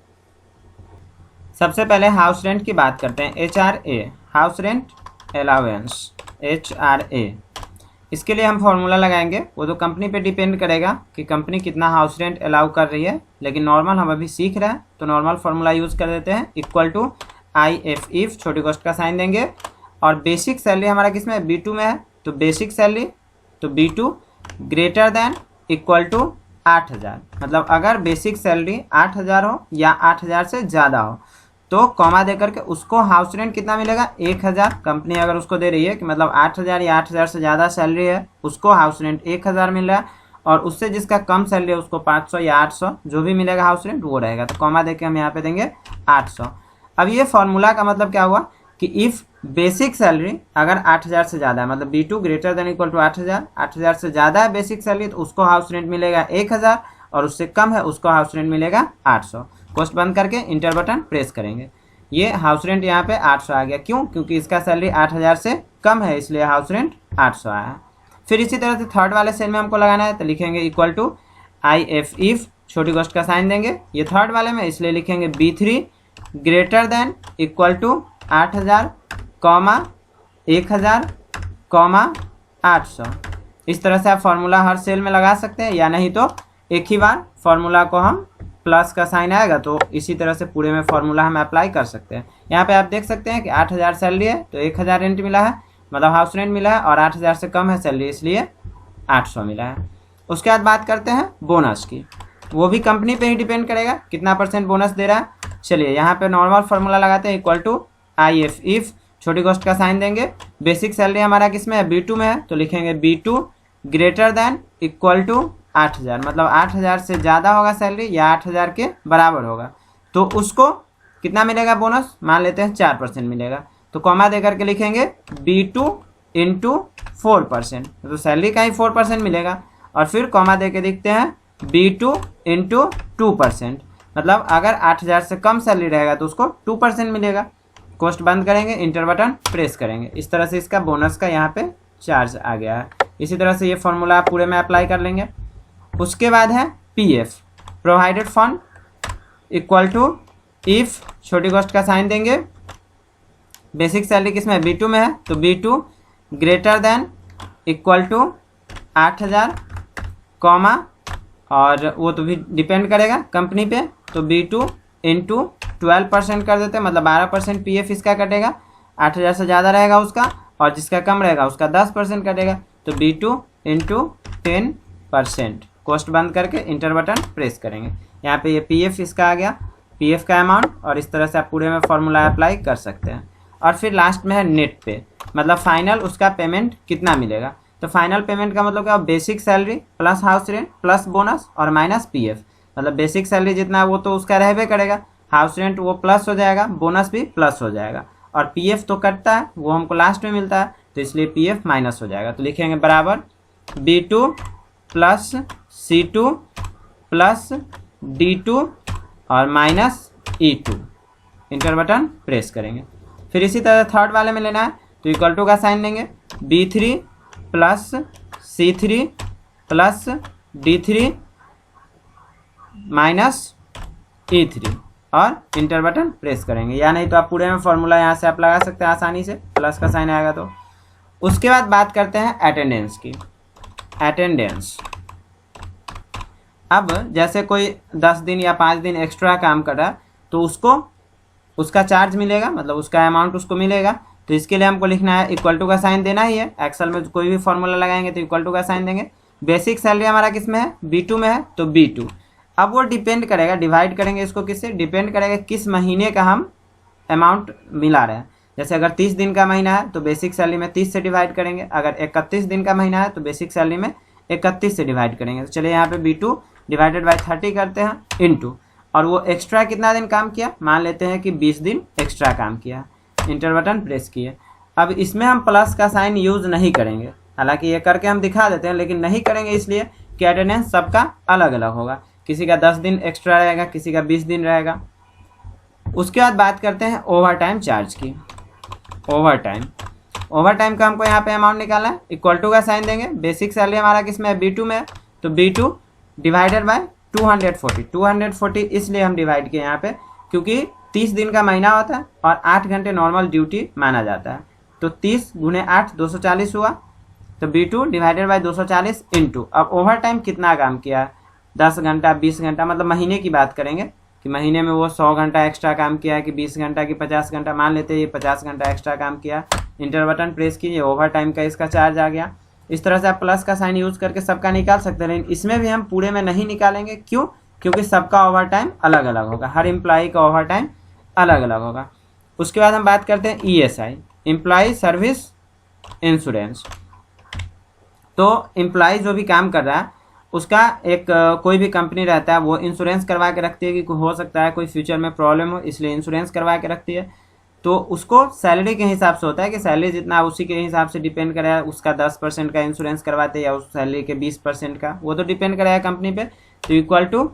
सबसे पहले हाउस रेंट की बात करते हैं, HRA house rent allowance HRA। इसके लिए हम फॉर्मूला लगाएंगे, वो तो कंपनी पे डिपेंड करेगा कि कंपनी कितना हाउस रेंट अलाउ कर रही है, लेकिन नॉर्मल हम अभी सीख रहे हैं तो नॉर्मल फार्मूला यूज़ कर देते हैं। इक्वल टू IF छोटी कोस्ट का साइन देंगे, और बेसिक सैलरी हमारा किस में है, B2 में है, तो बेसिक सैलरी तो B2 greater than equal to 8000, मतलब अगर बेसिक सैलरी 8000 हो या 8000 से ज़्यादा हो तो कॉमा दे करके उसको हाउस रेंट कितना मिलेगा 1000। कंपनी अगर उसको दे रही है कि मतलब 8000 या 8000 से ज़्यादा सैलरी है उसको हाउस रेंट 1000 मिल रहा है, और उससे जिसका कम सैलरी है उसको 500 या 800 जो भी मिलेगा हाउस रेंट वो रहेगा, तो कॉमा दे के हम यहाँ पे देंगे 800। अब ये फॉर्मूला का मतलब क्या हुआ कि इफ़ बेसिक सैलरी अगर 8000 से ज़्यादा है, मतलब B2 greater than equal to 8000 से ज़्यादा है बेसिक सैलरी, तो उसको हाउस रेंट मिलेगा 1000, और उससे कम है उसको हाउस रेंट मिलेगा 800। कोस्ट बंद करके इंटर बटन प्रेस करेंगे, ये हाउस रेंट यहाँ पे 800 आ गया। क्यों? क्योंकि इसका सैलरी 8000 से कम है इसलिए हाउस रेंट 800 आया है। फिर इसी तरह से थर्ड वाले सेल में हमको लगाना है, तो लिखेंगे इक्वल टू IF छोटी कोस्ट का साइन देंगे, ये थर्ड वाले में इसलिए लिखेंगे B3 greater than equal to 8000 comma 1000 comma 800। इस तरह से आप फॉर्मूला हर सेल में लगा सकते हैं, या नहीं तो एक ही बार फॉर्मूला को हम प्लस का साइन आएगा तो इसी तरह से पूरे में फॉर्मूला हम अप्लाई कर सकते हैं। यहाँ पे आप देख सकते हैं कि 8000 सैलरी है तो 1000 रेंट मिला है, मतलब हाउस रेंट मिला है, और 8000 से कम है सैलरी इसलिए 800 मिला है। उसके बाद बात करते हैं बोनस की, वो भी कंपनी पे ही डिपेंड करेगा कितना % बोनस दे रहा है। चलिए यहाँ पे नॉर्मल फार्मूला लगाते हैं, इक्वल टू IF छोटी कोस्ट का साइन देंगे, बेसिक सैलरी हमारा किस में है, B2 में है, तो लिखेंगे B2 greater than equal to 8000, मतलब 8000 से ज़्यादा होगा सैलरी या 8000 के बराबर होगा तो उसको कितना मिलेगा बोनस, मान लेते हैं 4% मिलेगा, तो कॉमा दे करके लिखेंगे B2 इंटू 4%, तो सैलरी का ही 4% मिलेगा, और फिर कॉमा दे के देखते हैं B2 इंटू 2%, मतलब अगर 8000 से कम सैलरी रहेगा तो उसको 2% मिलेगा। कोस्ट बंद करेंगे, इंटर बटन प्रेस करेंगे, इस तरह से इसका बोनस का यहाँ पे चार्ज आ गया है। इसी तरह से ये फॉर्मूला आप पूरे में अप्लाई कर लेंगे। उसके बाद है PF provided fund equal to if छोटी कोस्ट का साइन देंगे, बेसिक सैलरी किस में है, B2 में है, तो B2 greater than equal to 8000 comma, और वो तो भी डिपेंड करेगा कंपनी पे, तो B2 इंटू 12% कर देते हैं, मतलब 12% PF इसका कटेगा, 8000 से ज़्यादा रहेगा उसका, और जिसका कम रहेगा उसका 10% कटेगा, तो B2 इंटू 10 20%। कोस्ट बंद करके इंटर बटन प्रेस करेंगे। यहाँ पे ये पीएफ इसका आ गया, पीएफ का अमाउंट, और इस तरह से आप पूरे में फॉर्मूला अप्लाई कर सकते हैं। और फिर लास्ट में है नेट पे, मतलब फाइनल उसका पेमेंट कितना मिलेगा। तो फाइनल पेमेंट का मतलब क्या, basic salary plus house rent plus bonus और माइनस पीएफ। मतलब बेसिक सैलरी जितना है वो तो उसका रहबे करेगा, हाउस रेंट वो प्लस हो जाएगा, बोनस भी प्लस हो जाएगा, और पीएफ तो कटता है वो हमको लास्ट में मिलता है, तो इसलिए पीएफ माइनस हो जाएगा। तो लिखेंगे बराबर B2 plus C2 plus D2 और minus E2। Inter button press करेंगे। फिर इसी तरह थर्ड वाले में लेना है तो इक्वल टू का साइन देंगे, B3 plus C3 plus D3 minus E3 और इंटर बटन प्रेस करेंगे। या नहीं तो आप पूरे में फॉर्मूला यहाँ से आप लगा सकते हैं आसानी से, प्लस का साइन आएगा तो। उसके बाद बात करते हैं अटेंडेंस की। अटेंडेंस, अब जैसे कोई 10 दिन या 5 दिन एक्स्ट्रा काम कर रहा है तो उसको उसका चार्ज मिलेगा, मतलब उसका अमाउंट उसको मिलेगा। तो इसके लिए हमको लिखना है, इक्वल टू का साइन देना ही है। एक्सेल में कोई भी फॉर्मूला लगाएंगे तो इक्वल टू का साइन देंगे। बेसिक सैलरी हमारा किस में है, B2 में है, तो B2। अब वो डिपेंड करेगा, डिवाइड करेंगे इसको किससे, डिपेंड करेगा किस महीने का हम अमाउंट मिला रहे हैं। जैसे अगर 30 दिन का महीना है तो बेसिक सैलरी में 30 से डिवाइड करेंगे, अगर 31 दिन का महीना है तो बेसिक सैलरी में 31 से डिवाइड करेंगे। तो चलिए यहाँ पे B2 डिवाइडेड बाई 30 करते हैं इंटू, और वो एक्स्ट्रा कितना दिन काम किया, मान लेते हैं कि 20 दिन एक्स्ट्रा काम किया। इंटर बटन प्रेस किए। अब इसमें हम प्लस का साइन यूज़ नहीं करेंगे, हालांकि ये करके हम दिखा देते हैं, लेकिन नहीं करेंगे इसलिए कि अटेंडेंस सबका अलग अलग होगा। किसी का 10 दिन एक्स्ट्रा रहेगा, किसी का 20 दिन रहेगा। उसके बाद बात करते हैं ओवर टाइम चार्ज की। ओवर टाइम का हमको यहाँ पे अमाउंट निकालना है, इक्वल टू का साइन देंगे। बेसिक सैलरी हमारा किस में है, B2 में है, तो B2 डिवाइडेड बाय 240। 240 इसलिए हम डिवाइड किए यहाँ पे क्योंकि 30 दिन का महीना होता है और 8 घंटे नॉर्मल ड्यूटी माना जाता है। तो 30 गुने 8 240 हुआ, तो B2 डिवाइडेड बाय 240 इंटू। अब ओवर टाइम कितना काम किया, 10 घंटा 20 घंटा, मतलब महीने की बात करेंगे कि महीने में वो 100 घंटा एक्स्ट्रा काम किया है कि 20 घंटा कि 50 घंटा, मान लेते हैं ये 50 घंटा एक्स्ट्रा काम किया। इंटर बटन प्रेस कीजिए, ओवर टाइम का इसका चार्ज आ गया। इस तरह से आप प्लस का साइन यूज़ करके सबका निकाल सकते हैं, लेकिन इसमें भी हम पूरे में नहीं निकालेंगे। क्यों, क्योंकि सबका ओवर टाइम अलग अलग होगा, हर एम्प्लॉई का ओवर टाइम अलग अलग होगा। उसके बाद हम बात करते हैं ESI, एम्प्लॉई सर्विस इंश्योरेंस। तो एम्प्लॉई जो भी काम कर रहा है उसका एक कोई भी कंपनी रहता है वो इंश्योरेंस करवा के रखती है कि हो सकता है कोई फ्यूचर में प्रॉब्लम हो, इसलिए इंश्योरेंस करवा के रखती है। तो उसको सैलरी के हिसाब से होता है कि सैलरी जितना उसी के हिसाब से डिपेंड करेगा, उसका 10% का इंश्योरेंस करवाते हैं या उस सैलरी के 20% का, वो तो डिपेंड करेगा कंपनी पे। तो इक्वल टू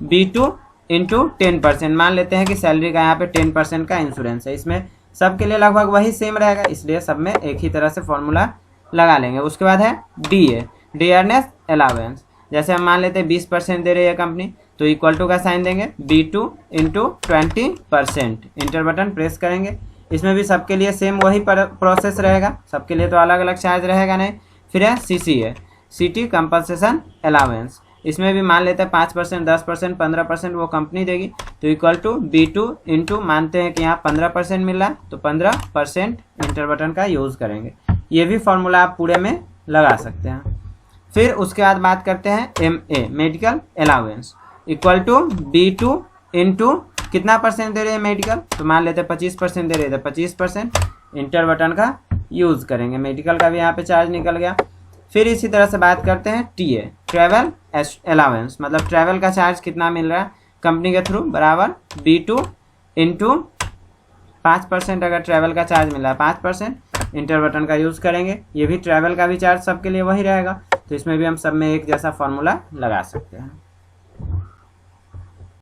B2 इंटू 10%, मान लेते हैं कि सैलरी का यहाँ पे 10% का इंश्योरेंस है। इसमें सबके लिए लगभग वही सेम रहेगा, इसलिए सब में एक ही तरह से फॉर्मूला लगा लेंगे। उसके बाद है DA, डियरनेस अलाउंस। जैसे हम मान लेते हैं 20% दे रही है कंपनी, तो इक्वल टू का साइन देंगे, B2 into 20%। Inter button press करेंगे। इसमें भी सबके लिए सेम वही प्रोसेस रहेगा, सबके लिए तो अलग अलग चार्ज रहेगा नहीं। फिर है CCA, सिटी कंपनसेशन अलाउंस। इसमें भी मान लेते हैं 5%, 10%, 15% वो कंपनी देगी। तो इक्वल टू B2 इंटू, मानते हैं कि यहाँ 15% मिल रहा है तो 15% इंटर बटन का यूज़ करेंगे। ये भी फॉर्मूला आप पूरे में लगा सकते हैं। फिर उसके बाद बात करते हैं MA, medical allowance, equal to B2 into कितना परसेंट दे रहे हैं मेडिकल, तो मान लेते हैं 25% दे रहे थे, 25% इंटर बटन का यूज़ करेंगे। मेडिकल का भी यहाँ पे चार्ज निकल गया। फिर इसी तरह से बात करते हैं TA, ट्रैवल अलाउंस, मतलब ट्रैवल का चार्ज कितना मिल रहा है कंपनी के थ्रू, बराबर B2 इंटू 5%, अगर ट्रैवल का चार्ज मिल रहा है 5%, इंटर बटन का यूज़ करेंगे। ये भी ट्रैवल का भी चार्ज सबके लिए वही रहेगा, तो इसमें भी हम सब में एक जैसा फॉर्मूला लगा सकते हैं।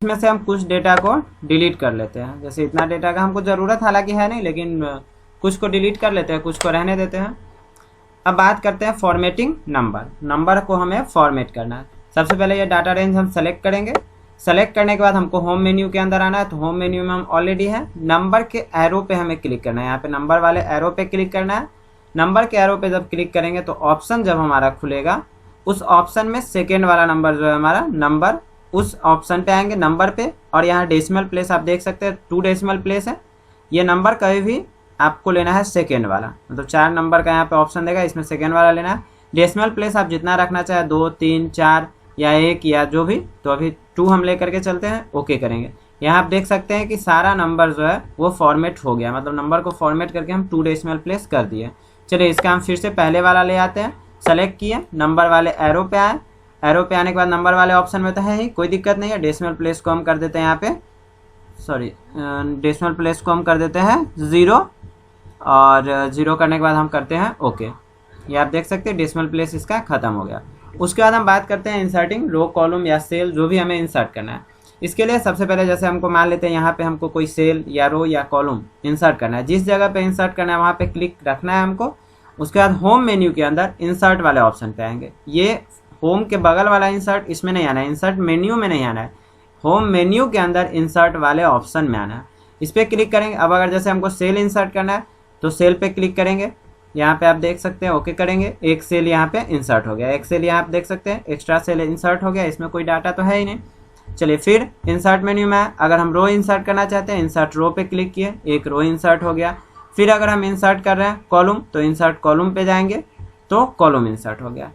इसमें से हम कुछ डेटा को डिलीट कर लेते हैं, जैसे इतना डेटा का हमको ज़रूरत हालांकि है नहीं, लेकिन कुछ को डिलीट कर लेते हैं, कुछ को रहने देते हैं। अब बात करते हैं फॉर्मेटिंग नंबर को हमें फॉर्मेट करना है। सबसे पहले ये डाटा रेंज हम सेलेक्ट करेंगे। सेलेक्ट करने के बाद हमको होम मेन्यू के अंदर आना है, तो होम मेन्यू में हम ऑलरेडी हैं। नंबर के एरो पे हमें क्लिक करना है, यहाँ पे नंबर वाले एरो पे क्लिक करना है। नंबर के एरो पे जब क्लिक करेंगे तो ऑप्शन जब हमारा खुलेगा, उस ऑप्शन में सेकेंड वाला नंबर जो है हमारा नंबर, उस ऑप्शन पे आएंगे नंबर पे, और यहाँ डेसिमल प्लेस आप देख सकते हैं 2 डेसिमल प्लेस है। ये नंबर कभी भी आपको लेना है सेकेंड वाला, मतलब 4 नंबर का यहाँ पे ऑप्शन देगा, इसमें सेकेंड वाला लेना है। डेसिमल प्लेस आप जितना रखना चाहे 2, 3, 4 या 1 या जो भी, तो अभी 2 हम ले करके चलते हैं, ओके करेंगे। यहाँ आप देख सकते हैं कि सारा नंबर जो है वो फॉर्मेट हो गया, मतलब नंबर को फॉर्मेट करके हम 2 डेसिमल प्लेस कर दिए। चलिए इसका हम फिर से पहले वाला ले आते हैं, सेलेक्ट किए, नंबर वाले एरो पे आए, एरो पे आने के बाद नंबर वाले ऑप्शन में तो है ही, कोई दिक्कत नहीं है। डेसिमल प्लेस को हम कर देते हैं यहाँ पे, सॉरी डेसिमल प्लेस को हम कर देते हैं 0 और 0 करने के बाद हम करते हैं ओके। ये आप देख सकते हैं डेसिमल प्लेस इसका खत्म हो गया। उसके बाद हम बात करते हैं इंसर्टिंग रो कॉलम या सेल, जो भी हमें इंसर्ट करना है। इसके लिए सबसे पहले जैसे हमको मान लेते हैं यहाँ पे हमको कोई सेल या रो या कॉलम इंसर्ट करना है, जिस जगह पे इंसर्ट करना है वहाँ पे क्लिक रखना है हमको। उसके बाद होम मेन्यू के अंदर इंसर्ट वाले ऑप्शन पे आएंगे, ये होम के बगल वाला इंसर्ट, इसमें नहीं आना है, इंसर्ट मेन्यू में नहीं आना है, होम मेन्यू के अंदर इंसर्ट वाले ऑप्शन में आना है। इस पर क्लिक करेंगे। अब अगर जैसे हमको सेल इंसर्ट करना है तो सेल पे क्लिक करेंगे, यहाँ पे आप देख सकते हैं ओके करेंगे, एक सेल यहाँ पे इंसर्ट हो गया, एक सेल यहाँ आप देख सकते हैं एक्स्ट्रा सेल इंसर्ट हो गया, इसमें कोई डाटा तो है ही नहीं। चलिए फिर इंसर्ट मेन्यू में आए, अगर हम रो इंसर्ट करना चाहते हैं इंसर्ट रो पे क्लिक किए, एक रो इंसर्ट हो गया। फिर अगर हम इंसर्ट कर रहे हैं कॉलम तो इंसर्ट कॉलम पे जाएंगे तो कॉलम इंसर्ट हो गया।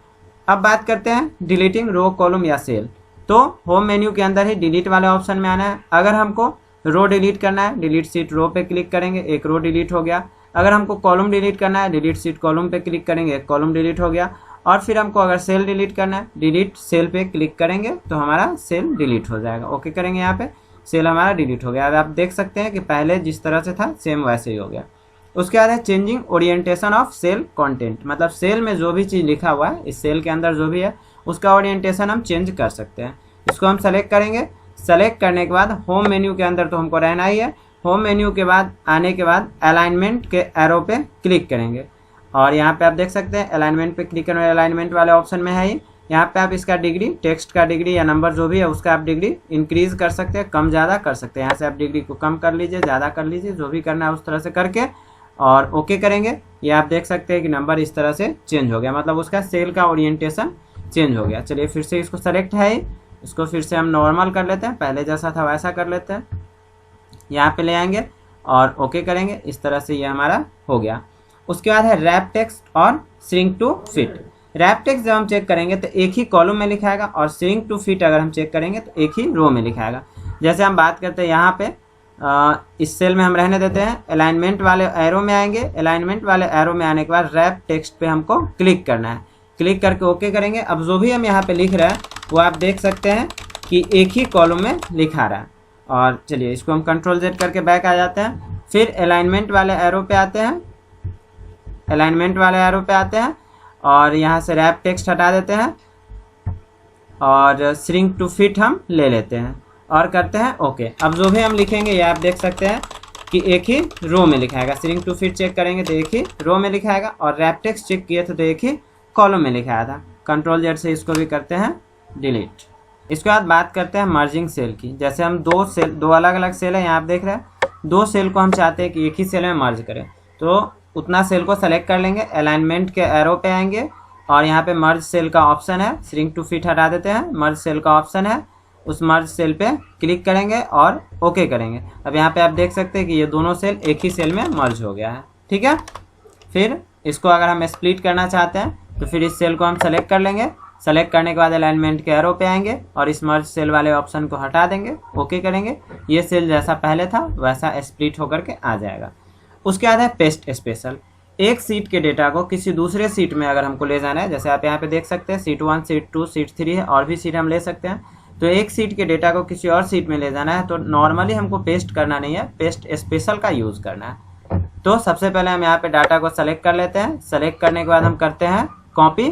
अब बात करते हैं डिलीटिंग रो कॉलम या सेल, तो होम मेन्यू के अंदर ही डिलीट वाले ऑप्शन में आना है। अगर हमको रो डिलीट करना है डिलीट सीट रो पे क्लिक करेंगे, एक रो डिलीट हो गया। अगर हमको कॉलम डिलीट करना है डिलीट सीट कॉलम पे क्लिक करेंगे, एक कॉलम डिलीट हो गया। और फिर हमको अगर सेल डिलीट करना है डिलीट सेल पे क्लिक करेंगे तो हमारा सेल डिलीट हो जाएगा, ओके करेंगे, यहाँ पे सेल हमारा डिलीट हो गया। अब आप देख सकते हैं कि पहले जिस तरह से था सेम वैसे ही हो गया। उसके बाद है changing orientation of cell content, मतलब सेल में जो भी चीज़ लिखा हुआ है, इस सेल के अंदर जो भी है उसका ओरिएंटेशन हम चेंज कर सकते हैं। इसको हम सेलेक्ट करेंगे, सेलेक्ट करने के बाद होम मेन्यू के अंदर तो हमको रहना ही है, होम मेन्यू के बाद आने के बाद अलाइनमेंट के एरो पे क्लिक करेंगे और यहाँ पे आप देख सकते हैं अलाइनमेंट पे क्लिक करने, अलाइनमेंट वाले ऑप्शन में है ही। यहाँ पे आप इसका डिग्री, टेक्स्ट का डिग्री या नंबर जो भी है उसका आप डिग्री इंक्रीज कर सकते हैं, कम ज़्यादा कर सकते हैं। यहाँ से आप डिग्री को कम कर लीजिए, ज़्यादा कर लीजिए, जो भी करना है उस तरह से करके और ओके करेंगे। ये आप देख सकते हैं कि नंबर इस तरह से चेंज हो गया, मतलब उसका सेल का ओरिएंटेशन चेंज हो गया। चलिए फिर से इसको सेलेक्ट है, इसको फिर से हम नॉर्मल कर लेते हैं, पहले जैसा था वैसा कर लेते हैं, यहाँ पे ले आएंगे और ओके करेंगे। इस तरह से ये हमारा हो गया। उसके बाद है रैप टेक्स्ट और shrink to fit. Wrap text जब हम चेक करेंगे तो एक ही कॉलम में लिखाएगा और श्रिंक टू फिट अगर हम चेक करेंगे तो एक ही रो में लिखाएगा। जैसे हम बात करते हैं यहाँ पे इस सेल में हम रहने देते हैं, अलाइनमेंट वाले एरो में आएंगे, अलाइनमेंट वाले एरो में आने के बाद रैप टेक्स्ट पे हमको क्लिक करना है, क्लिक करके ओके करेंगे। अब जो भी हम यहाँ पे लिख रहे हैं वो आप देख सकते हैं कि एक ही कॉलम में लिखा रहा है। और चलिए इसको हम कंट्रोल Z करके बैक आ जाते हैं, फिर अलाइनमेंट वाले एरो पे आते हैं, अलाइनमेंट वाले एरो पे आते हैं और यहाँ से रैप टेक्स्ट हटा देते हैं और श्रिंक टू फिट हम ले लेते हैं और करते हैं ओके। अब जो भी हम लिखेंगे ये आप देख सकते हैं कि एक ही रो में लिखाएगा, श्रिंक टू फिट चेक करेंगे तो एक ही रो में लिखाएगा और रैप टेक्स्ट चेक किए थे तो एक ही कॉलम में लिखाया था। कंट्रोल Z से इसको भी करते हैं डिलीट। इसके बाद बात करते हैं मर्जिंग सेल की। जैसे हम दो अलग अलग सेल है, यहाँ आप देख रहे हैं, दो सेल को हम चाहते हैं कि एक ही सेल में मर्ज करें, तो उतना सेल को सेलेक्ट कर लेंगे, अलाइनमेंट के एरो पे आएंगे और यहाँ पे मर्ज सेल का ऑप्शन है, श्रिंक टू फिट हटा देते हैं, मर्ज सेल का ऑप्शन है, उस मर्ज सेल पे क्लिक करेंगे और ओके करेंगे। अब यहाँ पे आप देख सकते हैं कि ये दोनों सेल एक ही सेल में मर्ज हो गया है, ठीक है। फिर इसको अगर हम स्प्लिट करना चाहते हैं तो फिर इस सेल को हम सेलेक्ट कर लेंगे, सेलेक्ट करने के बाद अलाइनमेंट के एरो पे आएंगे और इस मर्ज सेल वाले ऑप्शन को हटा देंगे, ओके करेंगे। ये सेल जैसा पहले था वैसा स्प्लिट होकर के आ जाएगा। उसके बाद है पेस्ट स्पेशल। एक सीट के डेटा को किसी दूसरे सीट में अगर हमको ले जाना है, जैसे आप यहाँ पे देख सकते हैं सीट 1, सीट 2, सीट 3 है, और भी सीट हम ले सकते हैं। तो एक सीट के डेटा को किसी और सीट में ले जाना है तो नॉर्मली हमको पेस्ट करना नहीं है, पेस्ट स्पेशल का यूज़ करना है। तो सबसे पहले हम यहाँ पे डाटा को सेलेक्ट कर लेते हैं, सेलेक्ट करने के बाद हम करते हैं कॉपी,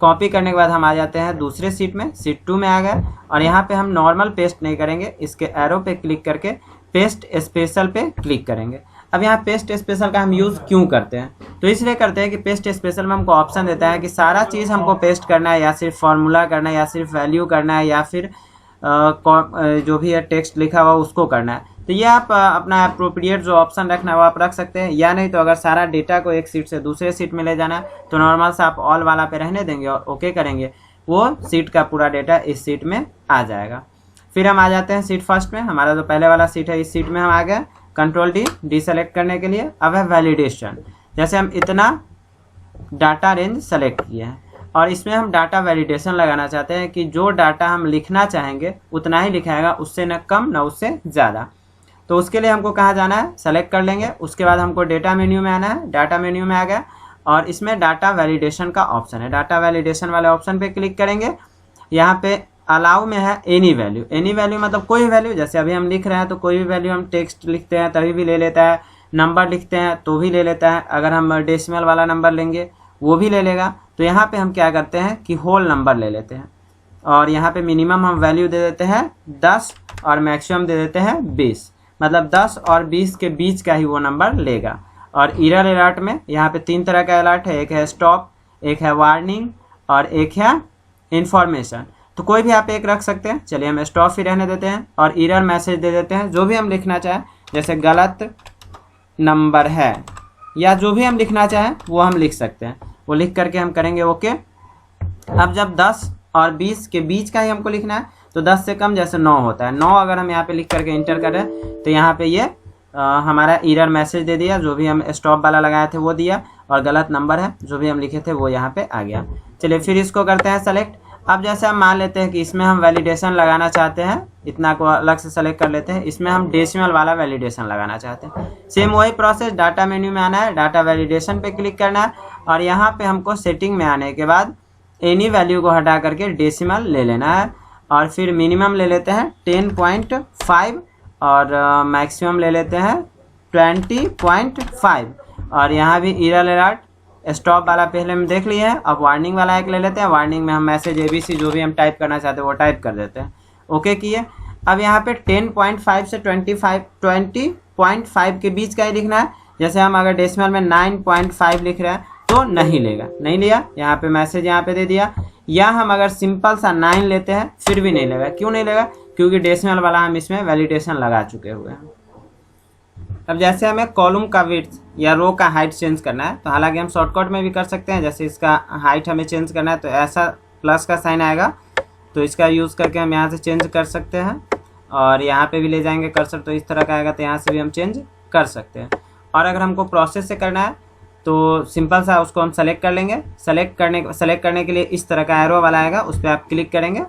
कॉपी करने के बाद हम आ जाते हैं दूसरे सीट में, सीट 2 में आ गए और यहाँ पे हम नॉर्मल पेस्ट नहीं करेंगे, इसके एरो पे क्लिक करके पेस्ट स्पेशल पे क्लिक करेंगे। अब यहाँ पेस्ट स्पेशल का हम यूज़ क्यों करते हैं, तो इसलिए करते हैं कि पेस्ट स्पेशल में हमको ऑप्शन देता है कि सारा चीज़ हमको पेस्ट करना है या सिर्फ फार्मूला करना है या सिर्फ वैल्यू करना है या फिर जो भी है टेक्स्ट लिखा हुआ उसको करना है। तो ये आप अपना अप्रोप्रिएट जो ऑप्शन रखना है वो आप रख सकते हैं, या नहीं तो अगर सारा डेटा को एक सीट से दूसरे सीट में ले जाना है तो नॉर्मल से आप ऑल वाला पे रहने देंगे और ओके करेंगे, वो सीट का पूरा डेटा इस सीट में आ जाएगा। फिर हम आ जाते हैं सीट फर्स्ट में, हमारा जो पहले वाला सीट है इस सीट में हम आ गए, कंट्रोल डी सेलेक्ट करने के लिए। अब है वैलिडेशन, जैसे हम इतना डाटा रेंज सेलेक्ट किए हैं, और इसमें हम डाटा वैलिडेशन लगाना चाहते हैं कि जो डाटा हम लिखना चाहेंगे उतना ही लिखाएगा, उससे न कम न उससे ज़्यादा। तो उसके लिए हमको कहाँ जाना है, सेलेक्ट कर लेंगे। उसके बाद हमको डेटा मेन्यू में आना है, डाटा मेन्यू में आ गया और इसमें डाटा वैलिडेशन का ऑप्शन है। डाटा वैलिडेशन वाले ऑप्शन पे क्लिक करेंगे। यहाँ पे अलाउ में है एनी वैल्यू। एनी वैल्यू मतलब कोई वैल्यू, जैसे अभी हम लिख रहे हैं तो कोई भी वैल्यू, हम टेक्स्ट लिखते हैं तभी भी ले लेता है, नंबर लिखते हैं तो भी ले लेता है, अगर हम डेसिमल वाला नंबर लेंगे वो भी ले लेगा। तो यहाँ पे हम क्या करते हैं कि होल नंबर ले लेते हैं और यहाँ पे मिनिमम हम वैल्यू दे देते हैं 10 और मैक्सिमम दे देते हैं 20, मतलब 10 और 20 के बीच का ही वो नंबर लेगा। और एरर अलर्ट में यहाँ पे 3 तरह का अलर्ट है, एक है स्टॉप, एक है वार्निंग और एक है इंफॉर्मेशन। तो कोई भी आप एक रख सकते हैं। चलिए हम स्टॉप ही रहने देते हैं और एरर मैसेज दे देते हैं, जो भी हम लिखना चाहें, जैसे गलत नंबर है या जो भी हम लिखना चाहें वो हम लिख सकते हैं। वो लिख करके हम करेंगे ओके। अब जब 10 और 20 के बीच का ही हमको लिखना है तो 10 से कम जैसे 9 होता है, 9 अगर हम यहाँ पे लिख करके इंटर कर रहे हैं तो यहाँ पे ये हमारा एरर मैसेज दे दिया, जो भी हम स्टॉप वाला लगाए थे वो दिया, और गलत नंबर है जो भी हम लिखे थे वो यहाँ पे आ गया। चलिए फिर इसको करते हैं सेलेक्ट। अब जैसे हम मान लेते हैं कि इसमें हम वैलिडेशन लगाना चाहते हैं, इतना को अलग से सेलेक्ट कर लेते हैं, इसमें हम डेसिमल वाला वैलिडेशन लगाना चाहते हैं। सेम वही प्रोसेस, डाटा मेन्यू में आना है, डाटा वैलिडेशन पे क्लिक करना है और यहाँ पे हमको सेटिंग में आने के बाद एनी वैल्यू को हटा करके डेसिमल ले लेना है और फिर मिनिमम ले लेते हैं 10.5 और मैक्सिमम ले लेते हैं 20.5। और यहाँ भी एरर अलर्ट स्टॉप वाला पहले हम देख लिए हैं। अब वार्निंग वाला एक ले लेते हैं। वार्निंग में हम मैसेज ABC जो भी हम टाइप करना चाहते हैं वो टाइप कर देते हैं, ओके किए। अब यहाँ पे 10.5 से 20.5 के बीच का ही लिखना है। जैसे हम अगर डेसिमल में 9.5 लिख रहे हैं तो नहीं लेगा, नहीं लिया, यहाँ पे मैसेज यहाँ पे दे दिया। या हम अगर सिंपल सा 9 लेते हैं फिर भी नहीं लेगा। क्यों नहीं लेगा, क्योंकि डेसिमल वाला हम इसमें वैलिडेशन लगा चुके हुए हैं। अब जैसे हमें कॉलम का विड्थ या रो का हाइट चेंज करना है, तो हालांकि हम शॉर्टकट में भी कर सकते हैं। जैसे इसका हाइट हमें चेंज करना है तो ऐसा प्लस का साइन आएगा, तो इसका यूज़ करके हम यहाँ से चेंज कर सकते हैं। और यहाँ पे भी ले जाएंगे कर्सर तो इस तरह का आएगा, तो यहाँ से भी हम चेंज कर सकते हैं। और अगर हमको प्रोसेस से करना है तो सिंपल सा उसको हम सेलेक्ट कर लेंगे। सेलेक्ट करने के लिए इस तरह का एरो वाला आएगा, उस पर आप क्लिक करेंगे,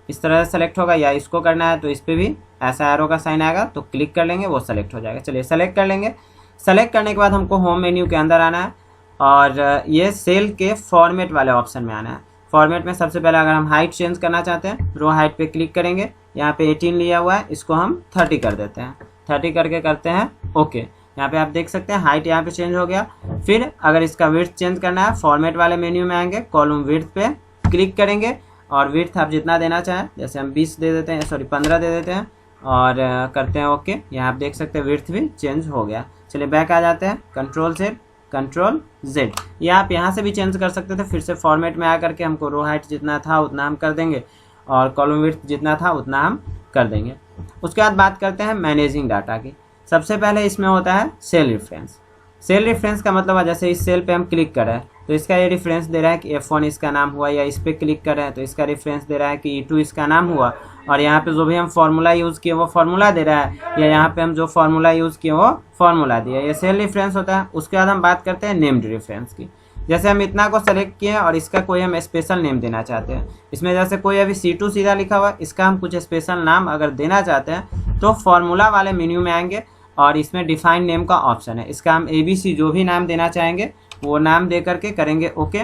इस तरह से सेलेक्ट होगा। या इसको करना है तो इस पर भी ऐसा एरो का साइन आएगा, तो क्लिक कर लेंगे, वो सेलेक्ट हो जाएगा। चलिए सेलेक्ट कर लेंगे। सेलेक्ट करने के बाद हमको होम मेन्यू के अंदर आना है और ये सेल के फॉर्मेट वाले ऑप्शन में आना है। फॉर्मेट में सबसे पहले अगर हम हाइट चेंज करना चाहते हैं, रो हाइट पे क्लिक करेंगे। यहाँ पे 18 लिया हुआ है, इसको हम 30 कर देते हैं। 30 करके करते हैं ओके। यहाँ पे आप देख सकते हैं हाइट यहाँ पे चेंज हो गया। फिर अगर इसका विड्थ चेंज करना है, फॉर्मेट वाले मेन्यू में आएंगे, कॉलम विड्थ पे क्लिक करेंगे और विड्थ आप जितना देना चाहें, जैसे हम 20 दे देते हैं, सॉरी 15 दे देते हैं और करते हैं ओके। यहाँ आप देख सकते हैं विड्थ भी चेंज हो गया। चलिए बैक आ जाते हैं, कंट्रोल से कंट्रोल Z। या आप यहाँ से भी चेंज कर सकते थे। फिर से फॉर्मेट में आकर के हमको रो हाइट जितना था उतना हम कर देंगे और कॉलम विड्थ जितना था उतना हम कर देंगे। उसके बाद बात करते हैं मैनेजिंग डाटा की। सबसे पहले इसमें होता है सेल रेफरेंस। सेल रेफरेंस का मतलब है जैसे इस सेल पे हम क्लिक कर रहे हैं तो इसका ये रेफरेंस दे रहा है कि F1 इसका नाम हुआ, या इस पर क्लिक कर रहे हैं तो इसका रेफरेंस दे रहा है कि E2 इसका नाम हुआ। और यहाँ पे जो भी हम फार्मूला यूज़ किए वो फार्मूला दे रहा है, या यहाँ पे हम जो फार्मूला यूज़ किए वो फार्मूला दिया। ये सेल रेफरेंस होता है। उसके बाद हम बात करते हैं नेम्ड रेफरेंस की। जैसे हम इतना को सेलेक्ट किए और इसका कोई हम स्पेशल नेम देना चाहते हैं। इसमें जैसे कोई अभी C2 सीधा लिखा हुआ है, इसका हम कुछ स्पेशल नाम अगर देना चाहते हैं तो फार्मूला वाले मेन्यू में आएंगे और इसमें डिफाइन नेम का ऑप्शन है। इसका हम ABC जो भी नाम देना चाहेंगे वो नाम दे करके करेंगे ओके।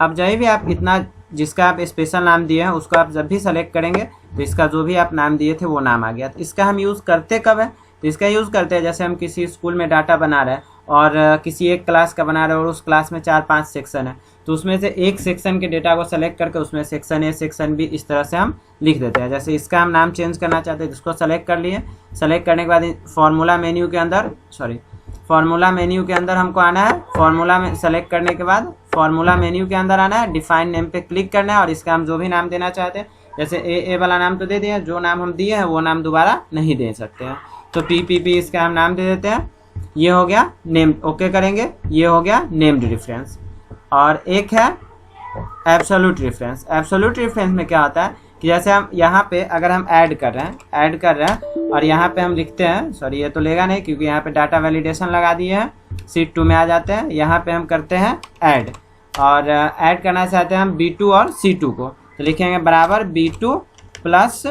अब जब भी आप इतना जिसका आप स्पेशल नाम दिए हैं उसको आप जब भी सेलेक्ट करेंगे तो इसका जो भी आप नाम दिए थे वो नाम आ गया। तो इसका हम यूज़ करते कब है, तो इसका यूज़ करते हैं जैसे हम किसी स्कूल में डाटा बना रहे हैं और किसी एक क्लास का बना रहे हैं और उस क्लास में 4-5 सेक्शन है, तो उसमें से एक सेक्शन के डेटा को सेलेक्ट करके उसमें सेक्शन A सेक्शन B इस तरह से हम लिख देते हैं। जैसे इसका हम नाम चेंज करना चाहते हैं, जिसको सेलेक्ट कर लिए। सेलेक्ट करने के बाद फार्मूला मेन्यू के अंदर हमको आना है। फार्मूला में सेलेक्ट करने के बाद फार्मूला मेन्यू के अंदर आना है, डिफाइन नेम पे क्लिक करना है और इसका हम जो भी नाम देना चाहते हैं, जैसे ए वाला नाम तो दे दिए, जो नाम हम दिए हैं वो नाम दोबारा नहीं दे सकते हैं, तो PPP इसका हम नाम दे देते हैं। ये हो गया नेम, ओके करेंगे। ये हो गया नेम्ड रेफरेंस। और एक है एब्सोल्यूट रेफरेंस। एब्सोल्यूट रेफरेंस में क्या होता है कि जैसे हम यहाँ पे अगर हम ऐड कर रहे हैं और यहाँ पे हम लिखते हैं, सॉरी ये तो लेगा नहीं क्योंकि यहाँ पे डाटा वैलिडेशन लगा दिए हैं। शीट 2 में आ जाते हैं, यहाँ पे हम करते हैं ऐड और ऐड करना चाहते हैं हम B2 और C2 को, तो लिखेंगे बराबर B2 प्लस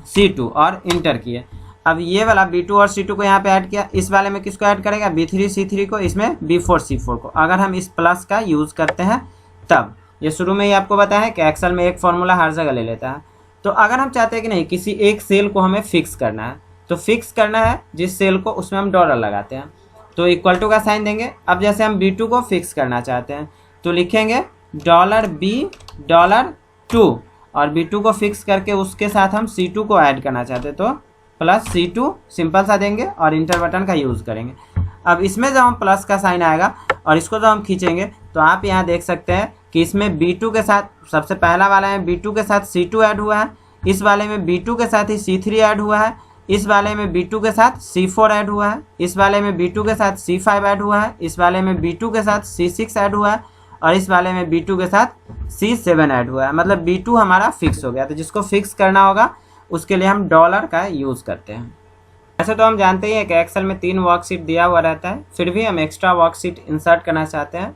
C2 और इंटर किए। अब ये वाला B2 और C2 को यहाँ पे ऐड किया, इस वाले में किसको ऐड करेगा B3 C3 को, इसमें B4 C4 को। अगर हम इस प्लस का यूज़ करते हैं तब, ये शुरू में ही आपको बताया है कि एक्सेल में एक फॉर्मूला हर जगह ले लेता है। तो अगर हम चाहते हैं कि नहीं किसी एक सेल को हमें फिक्स करना है, तो फिक्स करना है जिस सेल को, उसमें हम डॉलर लगाते हैं, तो इक्वल टू का साइन देंगे। अब जैसे हम B2 को फिक्स करना चाहते हैं तो लिखेंगे $B$2 और B2 को फिक्स करके उसके साथ हम C2 को ऐड करना चाहते हैं तो प्लस C2 सिंपल सा देंगे और इंटर बटन का यूज़ करेंगे। अब इसमें जब हम प्लस का साइन आएगा और इसको जब हम खींचेंगे तो आप यहाँ देख सकते हैं कि इसमें B2 के साथ, सबसे पहला वाला है B2 के साथ C2 ऐड हुआ है, इस वाले में B2 के साथ ही C3 ऐड हुआ है, इस वाले में B2 के साथ C4 ऐड हुआ है, इस वाले में B2 के साथ C5 ऐड हुआ है, इस वाले में B2 के साथ C6 ऐड हुआ है और इस वाले में B2 के साथ C7 ऐड हुआ है। मतलब B2 हमारा फिक्स हो गया। तो जिसको फिक्स करना होगा उसके लिए हम डॉलर का यूज़ करते हैं। वैसे तो हम जानते ही हैं कि एक्सेल में 3 वर्कशीट दिया हुआ रहता है, फिर भी हम एक्स्ट्रा वर्कशीट इंसर्ट करना चाहते हैं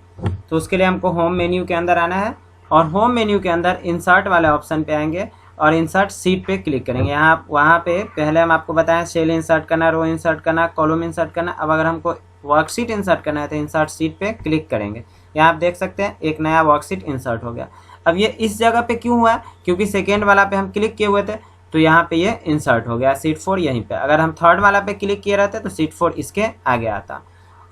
तो उसके लिए हमको होम मेन्यू के अंदर आना है और होम मेन्यू के अंदर इंसर्ट वाले ऑप्शन पे आएंगे और इंसर्ट सीट पे क्लिक करेंगे। यहाँ वहाँ पे पहले हम आपको बताएं सेल इंसर्ट करना, रो इंसर्ट करना, कॉलम इंसर्ट करना। अब अगर हमको वर्कशीट इंसर्ट करना है तो इंसर्ट सीट पे क्लिक करेंगे। यहाँ आप देख सकते हैं एक नया वर्कशीट इंसर्ट हो गया। अब ये इस जगह पे क्यों हुआ है, क्योंकि सेकेंड वाला पे हम क्लिक किए हुए थे तो यहाँ पे ये इंसर्ट हो गया सीट 4 यहीं पे। अगर हम थर्ड वाला पे क्लिक किए रहते तो सीट 4 इसके आगे आता।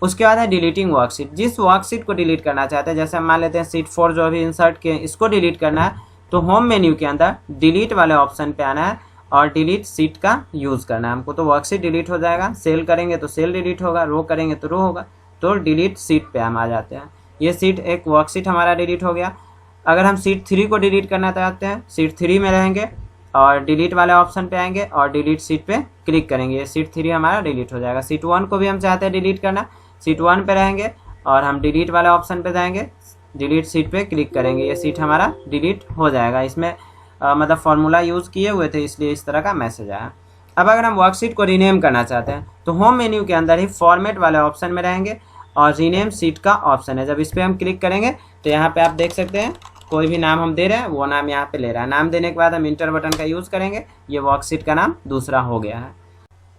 उसके बाद है डिलीटिंग वर्कशीट। जिस वर्कशीट को डिलीट करना चाहते हैं, जैसे हम मान लेते हैं सीट 4 जो अभी इंसर्ट किए इसको डिलीट करना है, तो होम मेन्यू के अंदर डिलीट वाले ऑप्शन पे आना है और डिलीट सीट का यूज़ करना है हमको। तो वर्कशीट डिलीट हो जाएगा, सेल करेंगे तो सेल डिलीट होगा, रो करेंगे तो रो होगा, तो डिलीट सीट पे हम आ जाते हैं। ये सीट एक वर्कशीट हमारा डिलीट हो गया। अगर हम सीट 3 को डिलीट करना चाहते हैं, सीट 3 में रहेंगे और डिलीट वाले ऑप्शन पे आएंगे और डिलीट सीट पे क्लिक करेंगे, ये सीट 3 हमारा डिलीट हो जाएगा। सीट 1 को भी हम चाहते हैं डिलीट करना, सीट 1 पे रहेंगे और हम डिलीट वाले ऑप्शन पे जाएंगे, डिलीट सीट पे क्लिक करेंगे, ये सीट हमारा डिलीट हो जाएगा। इसमें मतलब फार्मूला यूज़ किए हुए थे इसलिए इस तरह का मैसेज आया। अब अगर हम वर्कशीट को रीनेम करना चाहते हैं तो होम मेन्यू के अंदर ही फॉर्मेट वाले ऑप्शन में रहेंगे और रीनेम सीट का ऑप्शन है। जब इस पर हम क्लिक करेंगे तो यहाँ पे आप देख सकते हैं कोई भी नाम हम दे रहे हैं वो नाम यहाँ पे ले रहा है। नाम देने के बाद हम इंटर बटन का यूज़ करेंगे, ये वर्कशीट का नाम दूसरा हो गया है।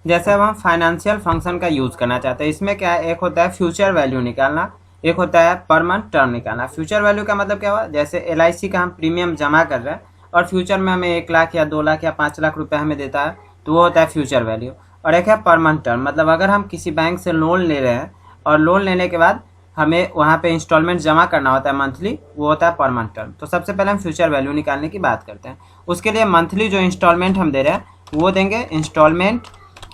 जैसे अब हम फाइनेंशियल फंक्शन का यूज़ करना चाहते हैं, इसमें क्या है, एक होता है फ्यूचर वैल्यू निकालना, एक होता है पर मंथ टर्म निकालना। फ्यूचर वैल्यू का मतलब क्या हुआ, जैसे LIC का हम प्रीमियम जमा कर रहे हैं और फ्यूचर में हमें 1 लाख या 2 लाख या 5 लाख रुपए हमें देता है तो वो होता है फ्यूचर वैल्यू। और एक है पर मंथ टर्म, मतलब अगर हम किसी बैंक से लोन ले रहे हैं और लोन लेने के बाद हमें वहाँ पे इंस्टॉलमेंट जमा करना होता है मंथली, वो होता है पर मंथ टर्म। तो सबसे पहले हम फ्यूचर वैल्यू निकालने की बात करते हैं। उसके लिए मंथली जो इंस्टॉलमेंट हम दे रहे हैं वो देंगे इंस्टॉलमेंट,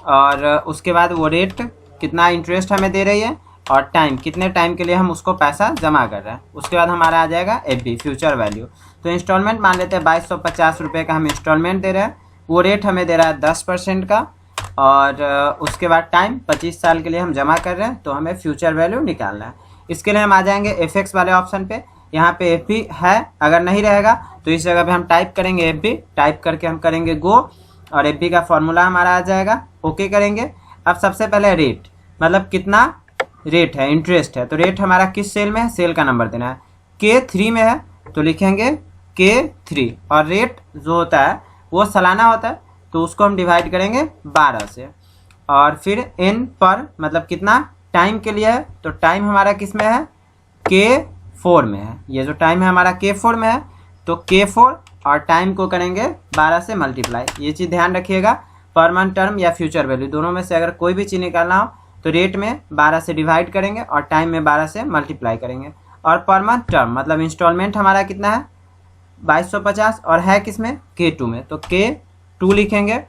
और उसके बाद वो रेट कितना इंटरेस्ट हमें दे रही है और टाइम कितने टाइम के लिए हम उसको पैसा जमा कर रहे हैं। उसके बाद हमारा आ जाएगा FB फ्यूचर वैल्यू। तो इंस्टॉलमेंट मान लेते हैं 2250 रुपये का हम इंस्टॉलमेंट दे रहे हैं, वो रेट हमें दे रहा है 10% का, और उसके बाद टाइम 25 साल के लिए हम जमा कर रहे हैं, तो हमें फ्यूचर वैल्यू निकालना है। इसके लिए हम आ जाएंगे FX वाले ऑप्शन पे। यहाँ पे FB है, अगर नहीं रहेगा तो इस जगह पे हम टाइप करेंगे FB, टाइप करके हम करेंगे गो और FB का फॉर्मूला हमारा आ जाएगा, ओके करेंगे। अब सबसे पहले रेट, मतलब कितना रेट है, इंटरेस्ट है, तो रेट हमारा किस सेल में है, सेल का नंबर देना है। K3 में है तो लिखेंगे K3, और रेट जो होता है वो सालाना होता है तो उसको हम डिवाइड करेंगे 12 से, और फिर N पर मतलब कितना टाइम के लिए है, तो टाइम हमारा किस में है, K4 में है। ये जो टाइम है हमारा K4 में है, तो K4 और टाइम को करेंगे 12 से मल्टीप्लाई। ये चीज़ ध्यान रखिएगा, पर मंथ टर्म या फ्यूचर वैल्यू दोनों में से अगर कोई भी चीज़ निकालना हो तो रेट में 12 से डिवाइड करेंगे और टाइम में 12 से मल्टीप्लाई करेंगे। और पर मंथ टर्म मतलब इंस्टॉलमेंट हमारा कितना है 2250, और है किस में, K2 में, तो K2 लिखेंगे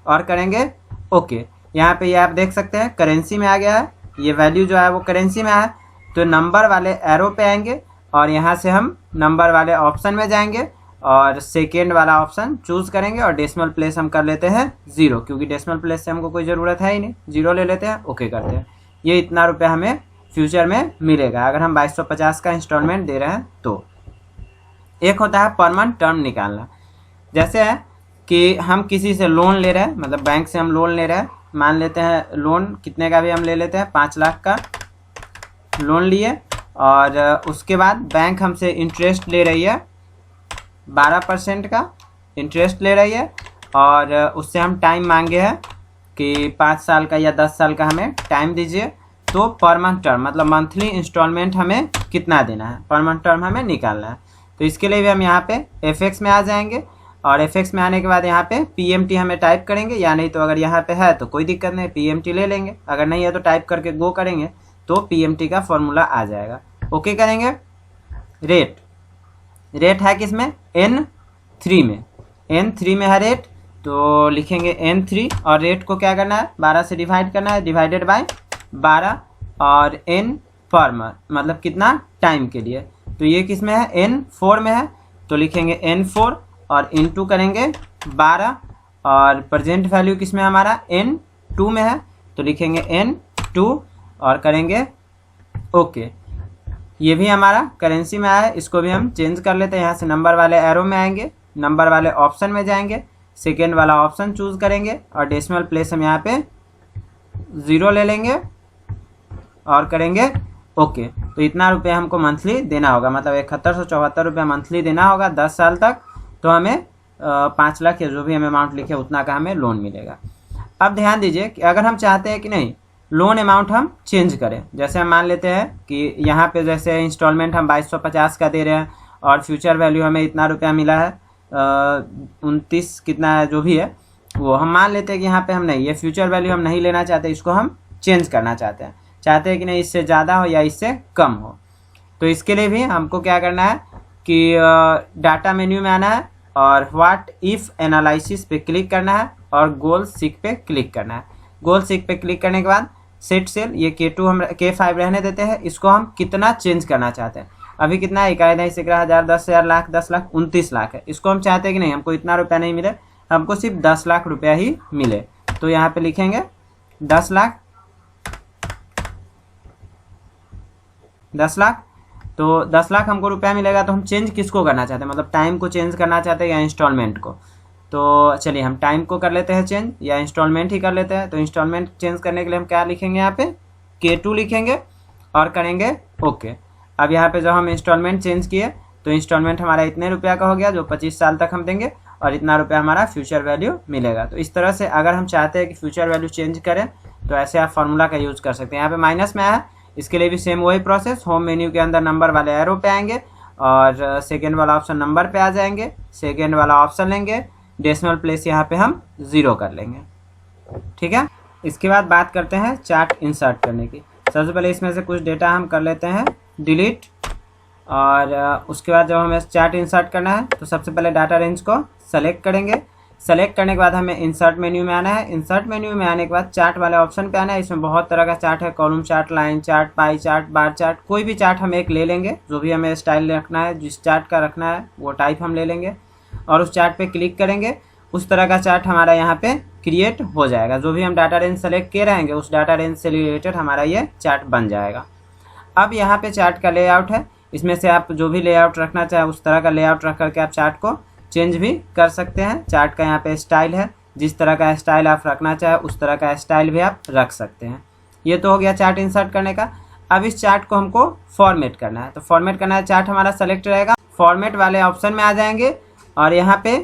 और करेंगे ओके। यहाँ पे ये आप देख सकते हैं करेंसी में आ गया है, ये वैल्यू जो है वो करेंसी में है, तो नंबर वाले एरो पे आएंगे और यहाँ से हम नंबर वाले ऑप्शन में जाएंगे और सेकेंड वाला ऑप्शन चूज़ करेंगे और डेसिमल प्लेस हम कर लेते हैं 0, क्योंकि डेसिमल प्लेस से हमको कोई ज़रूरत है ही नहीं, 0 ले लेते हैं, ओके करते हैं। ये इतना रुपये हमें फ्यूचर में मिलेगा अगर हम 2250 का इंस्टॉलमेंट दे रहे हैं तो। एक होता है पर मंथ टर्म निकालना, जैसे है कि हम किसी से लोन ले रहे हैं, मतलब बैंक से हम लोन ले रहे हैं, मान लेते हैं लोन कितने का भी हम ले लेते हैं, 5 लाख का लोन लिए और उसके बाद बैंक हमसे इंटरेस्ट ले रही है 12% का इंटरेस्ट ले रही है, और उससे हम टाइम मांगे हैं कि 5 साल का या 10 साल का हमें टाइम दीजिए। तो पर मंथ टर्म मतलब मंथली इंस्टॉलमेंट हमें कितना देना है, पर मंथ टर्म हमें निकालना है। तो इसके लिए भी हम यहाँ पे FX में आ जाएंगे, और FX में आने के बाद यहाँ पे PMT हमें टाइप करेंगे, या नहीं तो अगर यहाँ पे है तो कोई दिक्कत नहीं, PMT ले लेंगे, अगर नहीं है तो टाइप करके गो करेंगे तो PMT का फॉर्मूला आ जाएगा। ओके करेंगे। रेट है किसमें, N3 में, N3 में है रेट, तो लिखेंगे N3 और रेट को क्या करना है 12 से डिवाइड करना है, डिवाइडेड बाय 12, और N पर मंथ मतलब कितना टाइम के लिए, तो ये किस में है N4 में है, तो लिखेंगे N4 और इनटू करेंगे 12, और प्रेजेंट वैल्यू किस में हमारा N2 में है, तो लिखेंगे N2 और करेंगे ओके। ये भी हमारा करेंसी में आया है, इसको भी हम चेंज कर लेते हैं। यहाँ से नंबर वाले एरो में आएंगे, नंबर वाले ऑप्शन में जाएंगे, सेकेंड वाला ऑप्शन चूज करेंगे, और डेसिमल प्लेस हम यहाँ पे 0 ले लेंगे और करेंगे ओके। तो इतना रुपये हमको मंथली देना होगा, मतलब 7174 रुपये मंथली देना होगा 10 साल तक। तो हमें 5 लाख या जो भी हमें अमाउंट लिखे उतना का हमें लोन मिलेगा। अब ध्यान दीजिए कि अगर हम चाहते हैं कि नहीं लोन अमाउंट हम चेंज करें, जैसे हम मान लेते हैं कि यहाँ पे जैसे इंस्टॉलमेंट हम 2250 का दे रहे हैं, और फ्यूचर वैल्यू हमें इतना रुपया मिला है 29 कितना है जो भी है वो हम मान लेते हैं कि यहाँ पे हम नहीं, ये फ्यूचर वैल्यू हम नहीं लेना चाहते, इसको हम चेंज करना चाहते हैं कि नहीं इससे ज़्यादा हो या इससे कम हो। तो इसके लिए भी हमको क्या करना है कि डाटा मेन्यू में आना है, और व्हाट इफ़ एनालिसिस पे क्लिक करना है, और गोल सीक पे क्लिक करना है। गोल सीक पे क्लिक करने के बाद सेट सेल, ये K2 हम K5 रहने देते हैं, इसको हम कितना चेंज करना चाहते हैं। अभी कितना है 11,000 10,000 लाख 10 लाख 29 लाख है, इसको हम चाहते हैं कि नहीं हमको इतना रुपया नहीं मिले, हमको सिर्फ 10 लाख रुपया ही मिले। तो यहाँ पे लिखेंगे 10 लाख, 10 लाख, तो 10 लाख हमको रुपया मिलेगा। तो हम चेंज किसको करना चाहते हैं, मतलब टाइम को चेंज करना चाहते हैं या इंस्टॉलमेंट को। तो चलिए हम टाइम को कर लेते हैं चेंज, या इंस्टॉलमेंट ही कर लेते हैं। तो इंस्टॉलमेंट चेंज करने के लिए हम क्या लिखेंगे, यहाँ पे K2 लिखेंगे और करेंगे ओके। अब यहाँ पे जब हम इंस्टॉलमेंट चेंज किए तो इंस्टॉलमेंट हमारा इतने रुपया का हो गया जो 25 साल तक हम देंगे, और इतना रुपया हमारा फ्यूचर वैल्यू मिलेगा। तो इस तरह से अगर हम चाहते हैं कि फ्यूचर वैल्यू चेंज करें तो ऐसे आप फार्मूला का यूज़ कर सकते हैं। यहाँ पे माइनस में आया, इसके लिए भी सेम वही प्रोसेस, होम मेन्यू के अंदर नंबर वाले एरो पे आएंगे, और सेकेंड वाला ऑप्शन नंबर पे आ जाएंगे, सेकेंड वाला ऑप्शन लेंगे, डेसिमल प्लेस यहाँ पे हम 0 कर लेंगे। ठीक है, इसके बाद बात करते हैं चार्ट इंसर्ट करने की। सबसे पहले इसमें से कुछ डेटा हम कर लेते हैं डिलीट, और उसके बाद जब हमें चार्ट इंसर्ट करना है तो सबसे पहले डाटा रेंज को सेलेक्ट करेंगे। सेलेक्ट करने के बाद हमें इंसर्ट मेन्यू में आना है। इंसर्ट मेन्यू में आने के बाद चार्ट वाले ऑप्शन पे आना है। इसमें बहुत तरह का चार्ट है, column chart, line chart, pie chart, bar chart, कोई भी चार्ट हम एक ले लेंगे, जो भी हमें स्टाइल रखना है, जिस चार्ट का रखना है वो टाइप हम ले लेंगे, और उस चार्ट पे क्लिक करेंगे। उस तरह का चार्ट हमारा यहाँ पे क्रिएट हो जाएगा। जो भी हम डाटा रेंज सेलेक्ट किए रहेंगे उस डाटा रेंज से रिलेटेड हमारा ये चार्ट बन जाएगा। अब यहाँ पे चार्ट का लेआउट है, इसमें से आप जो भी लेआउट रखना चाहे उस तरह का लेआउट रख करके आप चार्ट को चेंज भी कर सकते हैं। चार्ट का यहाँ पे स्टाइल है, जिस तरह का स्टाइल आप रखना चाहे उस तरह का स्टाइल भी आप रख सकते हैं। ये तो हो गया चार्ट इंसर्ट करने का। अब इस चार्ट को हमको फॉर्मेट करना है, तो फॉर्मेट करना है, चार्ट हमारा सेलेक्ट रहेगा, फॉर्मेट वाले ऑप्शन में आ जाएंगे, और यहाँ पे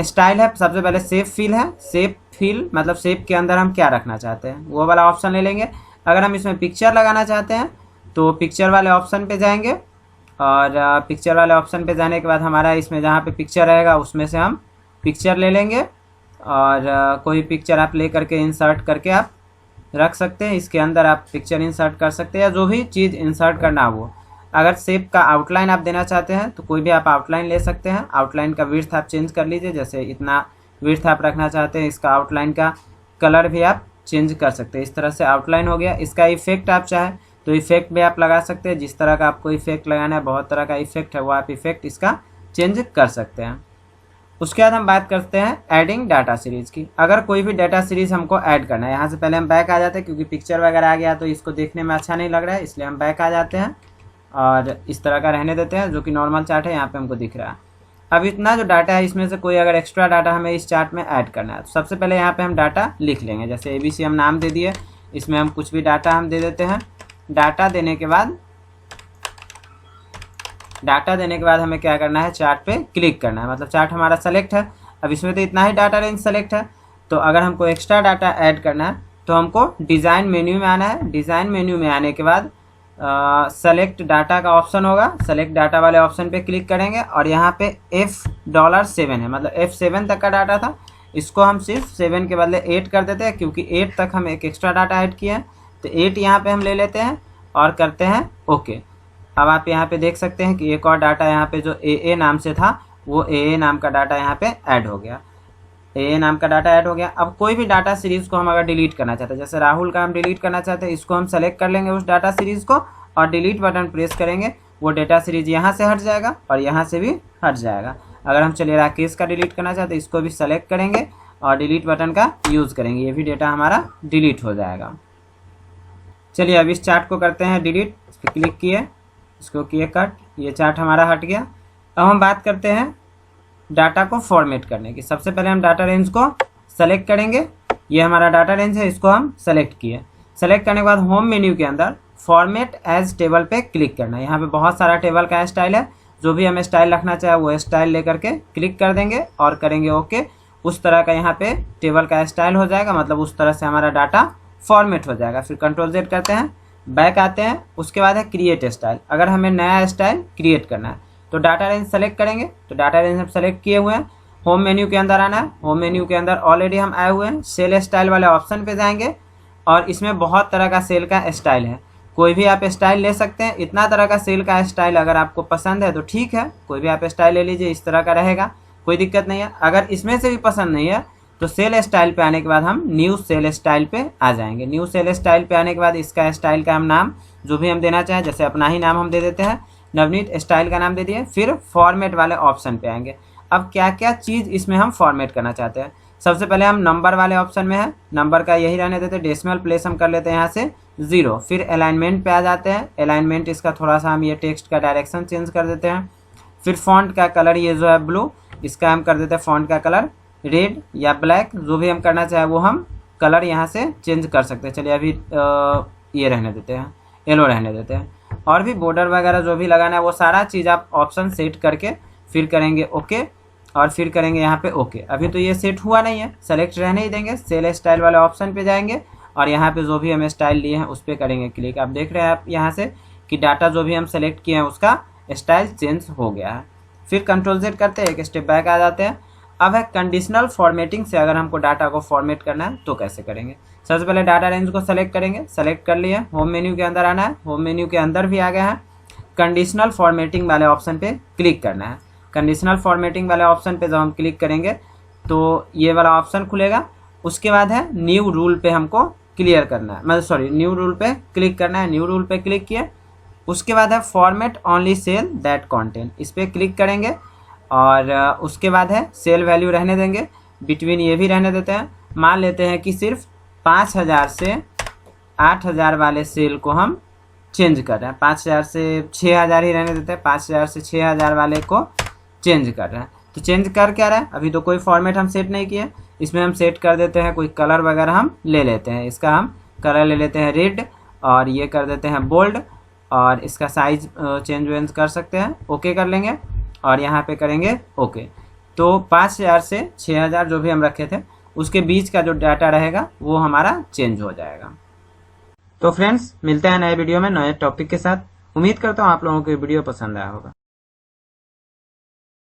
स्टाइल है, सबसे पहले शेप फिल है। शेप फिल मतलब शेप के अंदर हम क्या रखना चाहते हैं वो वाला ऑप्शन ले लेंगे। अगर हम इसमें पिक्चर लगाना चाहते हैं तो पिक्चर वाले ऑप्शन पे जाएंगे, और पिक्चर वाले ऑप्शन पे जाने के बाद हमारा इसमें जहाँ पे पिक्चर रहेगा उसमें से हम पिक्चर ले लेंगे, और कोई पिक्चर आप ले करके इंसर्ट करके आप रख सकते हैं। इसके अंदर आप पिक्चर इंसर्ट कर सकते हैं या जो भी चीज़ इंसर्ट करना हो। अगर शेप का आउटलाइन आप देना चाहते हैं तो कोई भी आप आउटलाइन ले सकते हैं। आउटलाइन का विड्थ आप चेंज कर लीजिए, जैसे इतना विड्थ आप रखना चाहते हैं। इसका आउटलाइन का कलर भी आप चेंज कर सकते हैं। इस तरह से आउटलाइन हो गया। इसका इफेक्ट आप चाहें तो इफेक्ट भी आप लगा सकते हैं, जिस तरह का आपको इफेक्ट लगाना है, बहुत तरह का इफेक्ट है वो आप इफेक्ट इसका चेंज कर सकते हैं। उसके बाद हम बात करते हैं एडिंग डाटा सीरीज़ की। अगर कोई भी डाटा सीरीज़ हमको ऐड करना है, यहाँ से पहले हम बैक आ जाते हैं क्योंकि पिक्चर वगैरह आ गया तो इसको देखने में अच्छा नहीं लग रहा है, इसलिए हम बैक आ जाते हैं और इस तरह का रहने देते हैं, जो कि नॉर्मल चार्ट है यहाँ पे हमको दिख रहा है। अब इतना जो डाटा है इसमें से कोई अगर एक्स्ट्रा डाटा हमें इस चार्ट में ऐड करना है तो सबसे पहले यहाँ पे हम डाटा लिख लेंगे। जैसे ABC हम नाम दे दिए, इसमें हम कुछ भी डाटा हम दे देते हैं। डाटा देने के बाद डाटा देने के बाद हमें क्या करना है, चार्ट पे क्लिक करना है। मतलब चार्ट हमारा सेलेक्ट है, अब इसमें तो इतना ही डाटा रेंज सेलेक्ट है। तो अगर हमको एक्स्ट्रा डाटा ऐड करना है तो हमको डिज़ाइन मेन्यू में आना है। डिज़ाइन मेन्यू में आने के बाद सेलेक्ट डाटा का ऑप्शन होगा, सेलेक्ट डाटा वाले ऑप्शन पे क्लिक करेंगे और यहाँ पे $7 है, मतलब F7 तक का डाटा था, इसको हम सिर्फ 7 के बदले 8 कर देते हैं, क्योंकि 8 तक हम एक एक्स्ट्रा डाटा ऐड किए हैं। तो 8 यहाँ पे हम ले लेते हैं और करते हैं ओके। अब आप यहाँ पे देख सकते हैं कि एक और डाटा यहाँ पे जो AA नाम से था, वो AA नाम का डाटा यहाँ पे ऐड हो गया, AA नाम का डाटा ऐड हो गया। अब कोई भी डाटा सीरीज़ को हम अगर डिलीट करना चाहते हैं, जैसे राहुल का हम डिलीट करना चाहते हैं, इसको हम सेलेक्ट कर लेंगे उस डाटा सीरीज़ को और डिलीट बटन प्रेस करेंगे, वो डाटा सीरीज़ यहाँ से हट जाएगा और यहाँ से भी हट जाएगा। अगर हम चलिए राकेश का डिलीट करना चाहते हैं, इसको भी सेलेक्ट करेंगे और डिलीट बटन का यूज़ करेंगे, ये भी डेटा हमारा डिलीट हो जाएगा। चलिए अब इस चार्ट को करते हैं डिलीट, इस पर क्लिक किए, इसको किए कट, ये चार्ट हमारा हट गया। अब हम बात करते हैं डाटा को फॉर्मेट करने की। सबसे पहले हम डाटा रेंज को सेलेक्ट करेंगे, ये हमारा डाटा रेंज है, इसको हम सेलेक्ट किए। सेलेक्ट करने के बाद होम मेन्यू के अंदर फॉर्मेट एज टेबल पे क्लिक करना है। यहाँ पे बहुत सारा टेबल का स्टाइल है, जो भी हमें स्टाइल रखना चाहे वो स्टाइल लेकर के क्लिक कर देंगे और करेंगे ओके। उस तरह का यहाँ पे टेबल का स्टाइल हो जाएगा, मतलब उस तरह से हमारा डाटा फॉर्मेट हो जाएगा। फिर कंट्रोल Z करते हैं, बैक आते हैं, उसके बाद है क्रिएट स्टाइल। अगर हमें नया स्टाइल क्रिएट करना है तो डाटा रेंज सेलेक्ट करेंगे, तो डाटा रेंज हम सेलेक्ट किए हुए हैं। होम मेन्यू के अंदर आना है, होम मेन्यू के अंदर ऑलरेडी हम आए हुए हैं, सेल स्टाइल वाले ऑप्शन पे जाएंगे और इसमें बहुत तरह का सेल का स्टाइल है, कोई भी आप स्टाइल ले सकते हैं। इतना तरह का सेल का स्टाइल अगर आपको पसंद है तो ठीक है, कोई भी आप स्टाइल ले लीजिए, इस तरह का रहेगा, कोई दिक्कत नहीं है। अगर इसमें से भी पसंद नहीं है तो सेल स्टाइल पे आने के बाद हम न्यू सेल स्टाइल पे आ जाएंगे। न्यू सेल स्टाइल पे आने के बाद इसका स्टाइल का हम नाम जो भी हम देना चाहें, जैसे अपना ही नाम हम दे देते हैं, नवनीत स्टाइल का नाम दे दिए। फिर फॉर्मेट वाले ऑप्शन पे आएंगे। अब क्या क्या चीज़ इसमें हम फॉर्मेट करना चाहते हैं, सबसे पहले हम नंबर वाले ऑप्शन में है, नंबर का यही रहने देते हैं, डेसिमल प्लेस हम कर लेते हैं यहाँ से 0। फिर अलाइनमेंट पे आ जाते हैं, अलाइनमेंट इसका थोड़ा सा हम ये टेक्स्ट का डायरेक्शन चेंज कर देते हैं। फिर फॉन्ट का कलर ये जो है ब्लू, इसका हम कर देते हैं फॉन्ट का कलर रेड या ब्लैक, जो भी हम करना चाहे वो हम कलर यहाँ से चेंज कर सकते हैं। चलिए अभी ये रहने देते हैं, येलो रहने देते हैं। और भी बॉर्डर वगैरह जो भी लगाना है वो सारा चीज़ आप ऑप्शन सेट करके फिर करेंगे ओके और फिर करेंगे यहाँ पे ओके। अभी तो ये सेट हुआ नहीं है, सेलेक्ट रहने ही देंगे, सेल स्टाइल वाले ऑप्शन पे जाएंगे और यहाँ पे जो भी हम स्टाइल लिए हैं उस पर करेंगे क्लिक। आप देख रहे हैं आप यहाँ से कि डाटा जो भी हम सेलेक्ट किए हैं उसका स्टाइल चेंज हो गया है। फिर कंट्रोल Z करते हैं, एक स्टेप बैक आ जाते हैं। अब है कंडीशनल फॉर्मेटिंग से अगर हमको डाटा को फॉर्मेट करना है तो कैसे करेंगे। सबसे पहले डाटा रेंज को सेलेक्ट करेंगे, सेलेक्ट कर लिए, होम मेन्यू के अंदर आना है, होम मेन्यू के अंदर भी आ गया है, कंडीशनल फॉर्मेटिंग वाले ऑप्शन पे क्लिक करना है। कंडीशनल फॉर्मेटिंग वाले ऑप्शन पे जब हम क्लिक करेंगे तो ये वाला ऑप्शन खुलेगा। उसके बाद है न्यू रूल पे हमको क्लियर करना है, मतलब सॉरी न्यू रूल पे क्लिक करना है। न्यू रूल पे क्लिक किए, उसके बाद है format only cell that content, इस पर क्लिक करेंगे और उसके बाद है सेल वैल्यू रहने देंगे, बिटवीन ये भी रहने देते हैं। मान लेते हैं कि सिर्फ 5000 से 8000 वाले सेल को हम चेंज कर रहे हैं, 5000 से 6000 ही रहने देते हैं, 5000 से 6000 वाले को चेंज कर रहे हैं। तो चेंज कर क्या रहे हैं, अभी तो कोई फॉर्मेट हम सेट नहीं किए, इसमें हम सेट कर देते हैं कोई कलर वगैरह हम ले लेते हैं। इसका हम कलर ले लेते हैं रेड और ये कर देते हैं बोल्ड और इसका साइज चेंज वेंज कर सकते हैं, ओके कर लेंगे और यहाँ पे करेंगे ओके। तो 5000 से 6000 जो भी हम रखे थे उसके बीच का जो डाटा रहेगा वो हमारा चेंज हो जाएगा। तो फ्रेंड्स मिलते हैं नए वीडियो में नए टॉपिक के साथ। उम्मीद करता हूँ आप लोगों को ये वीडियो पसंद आया होगा।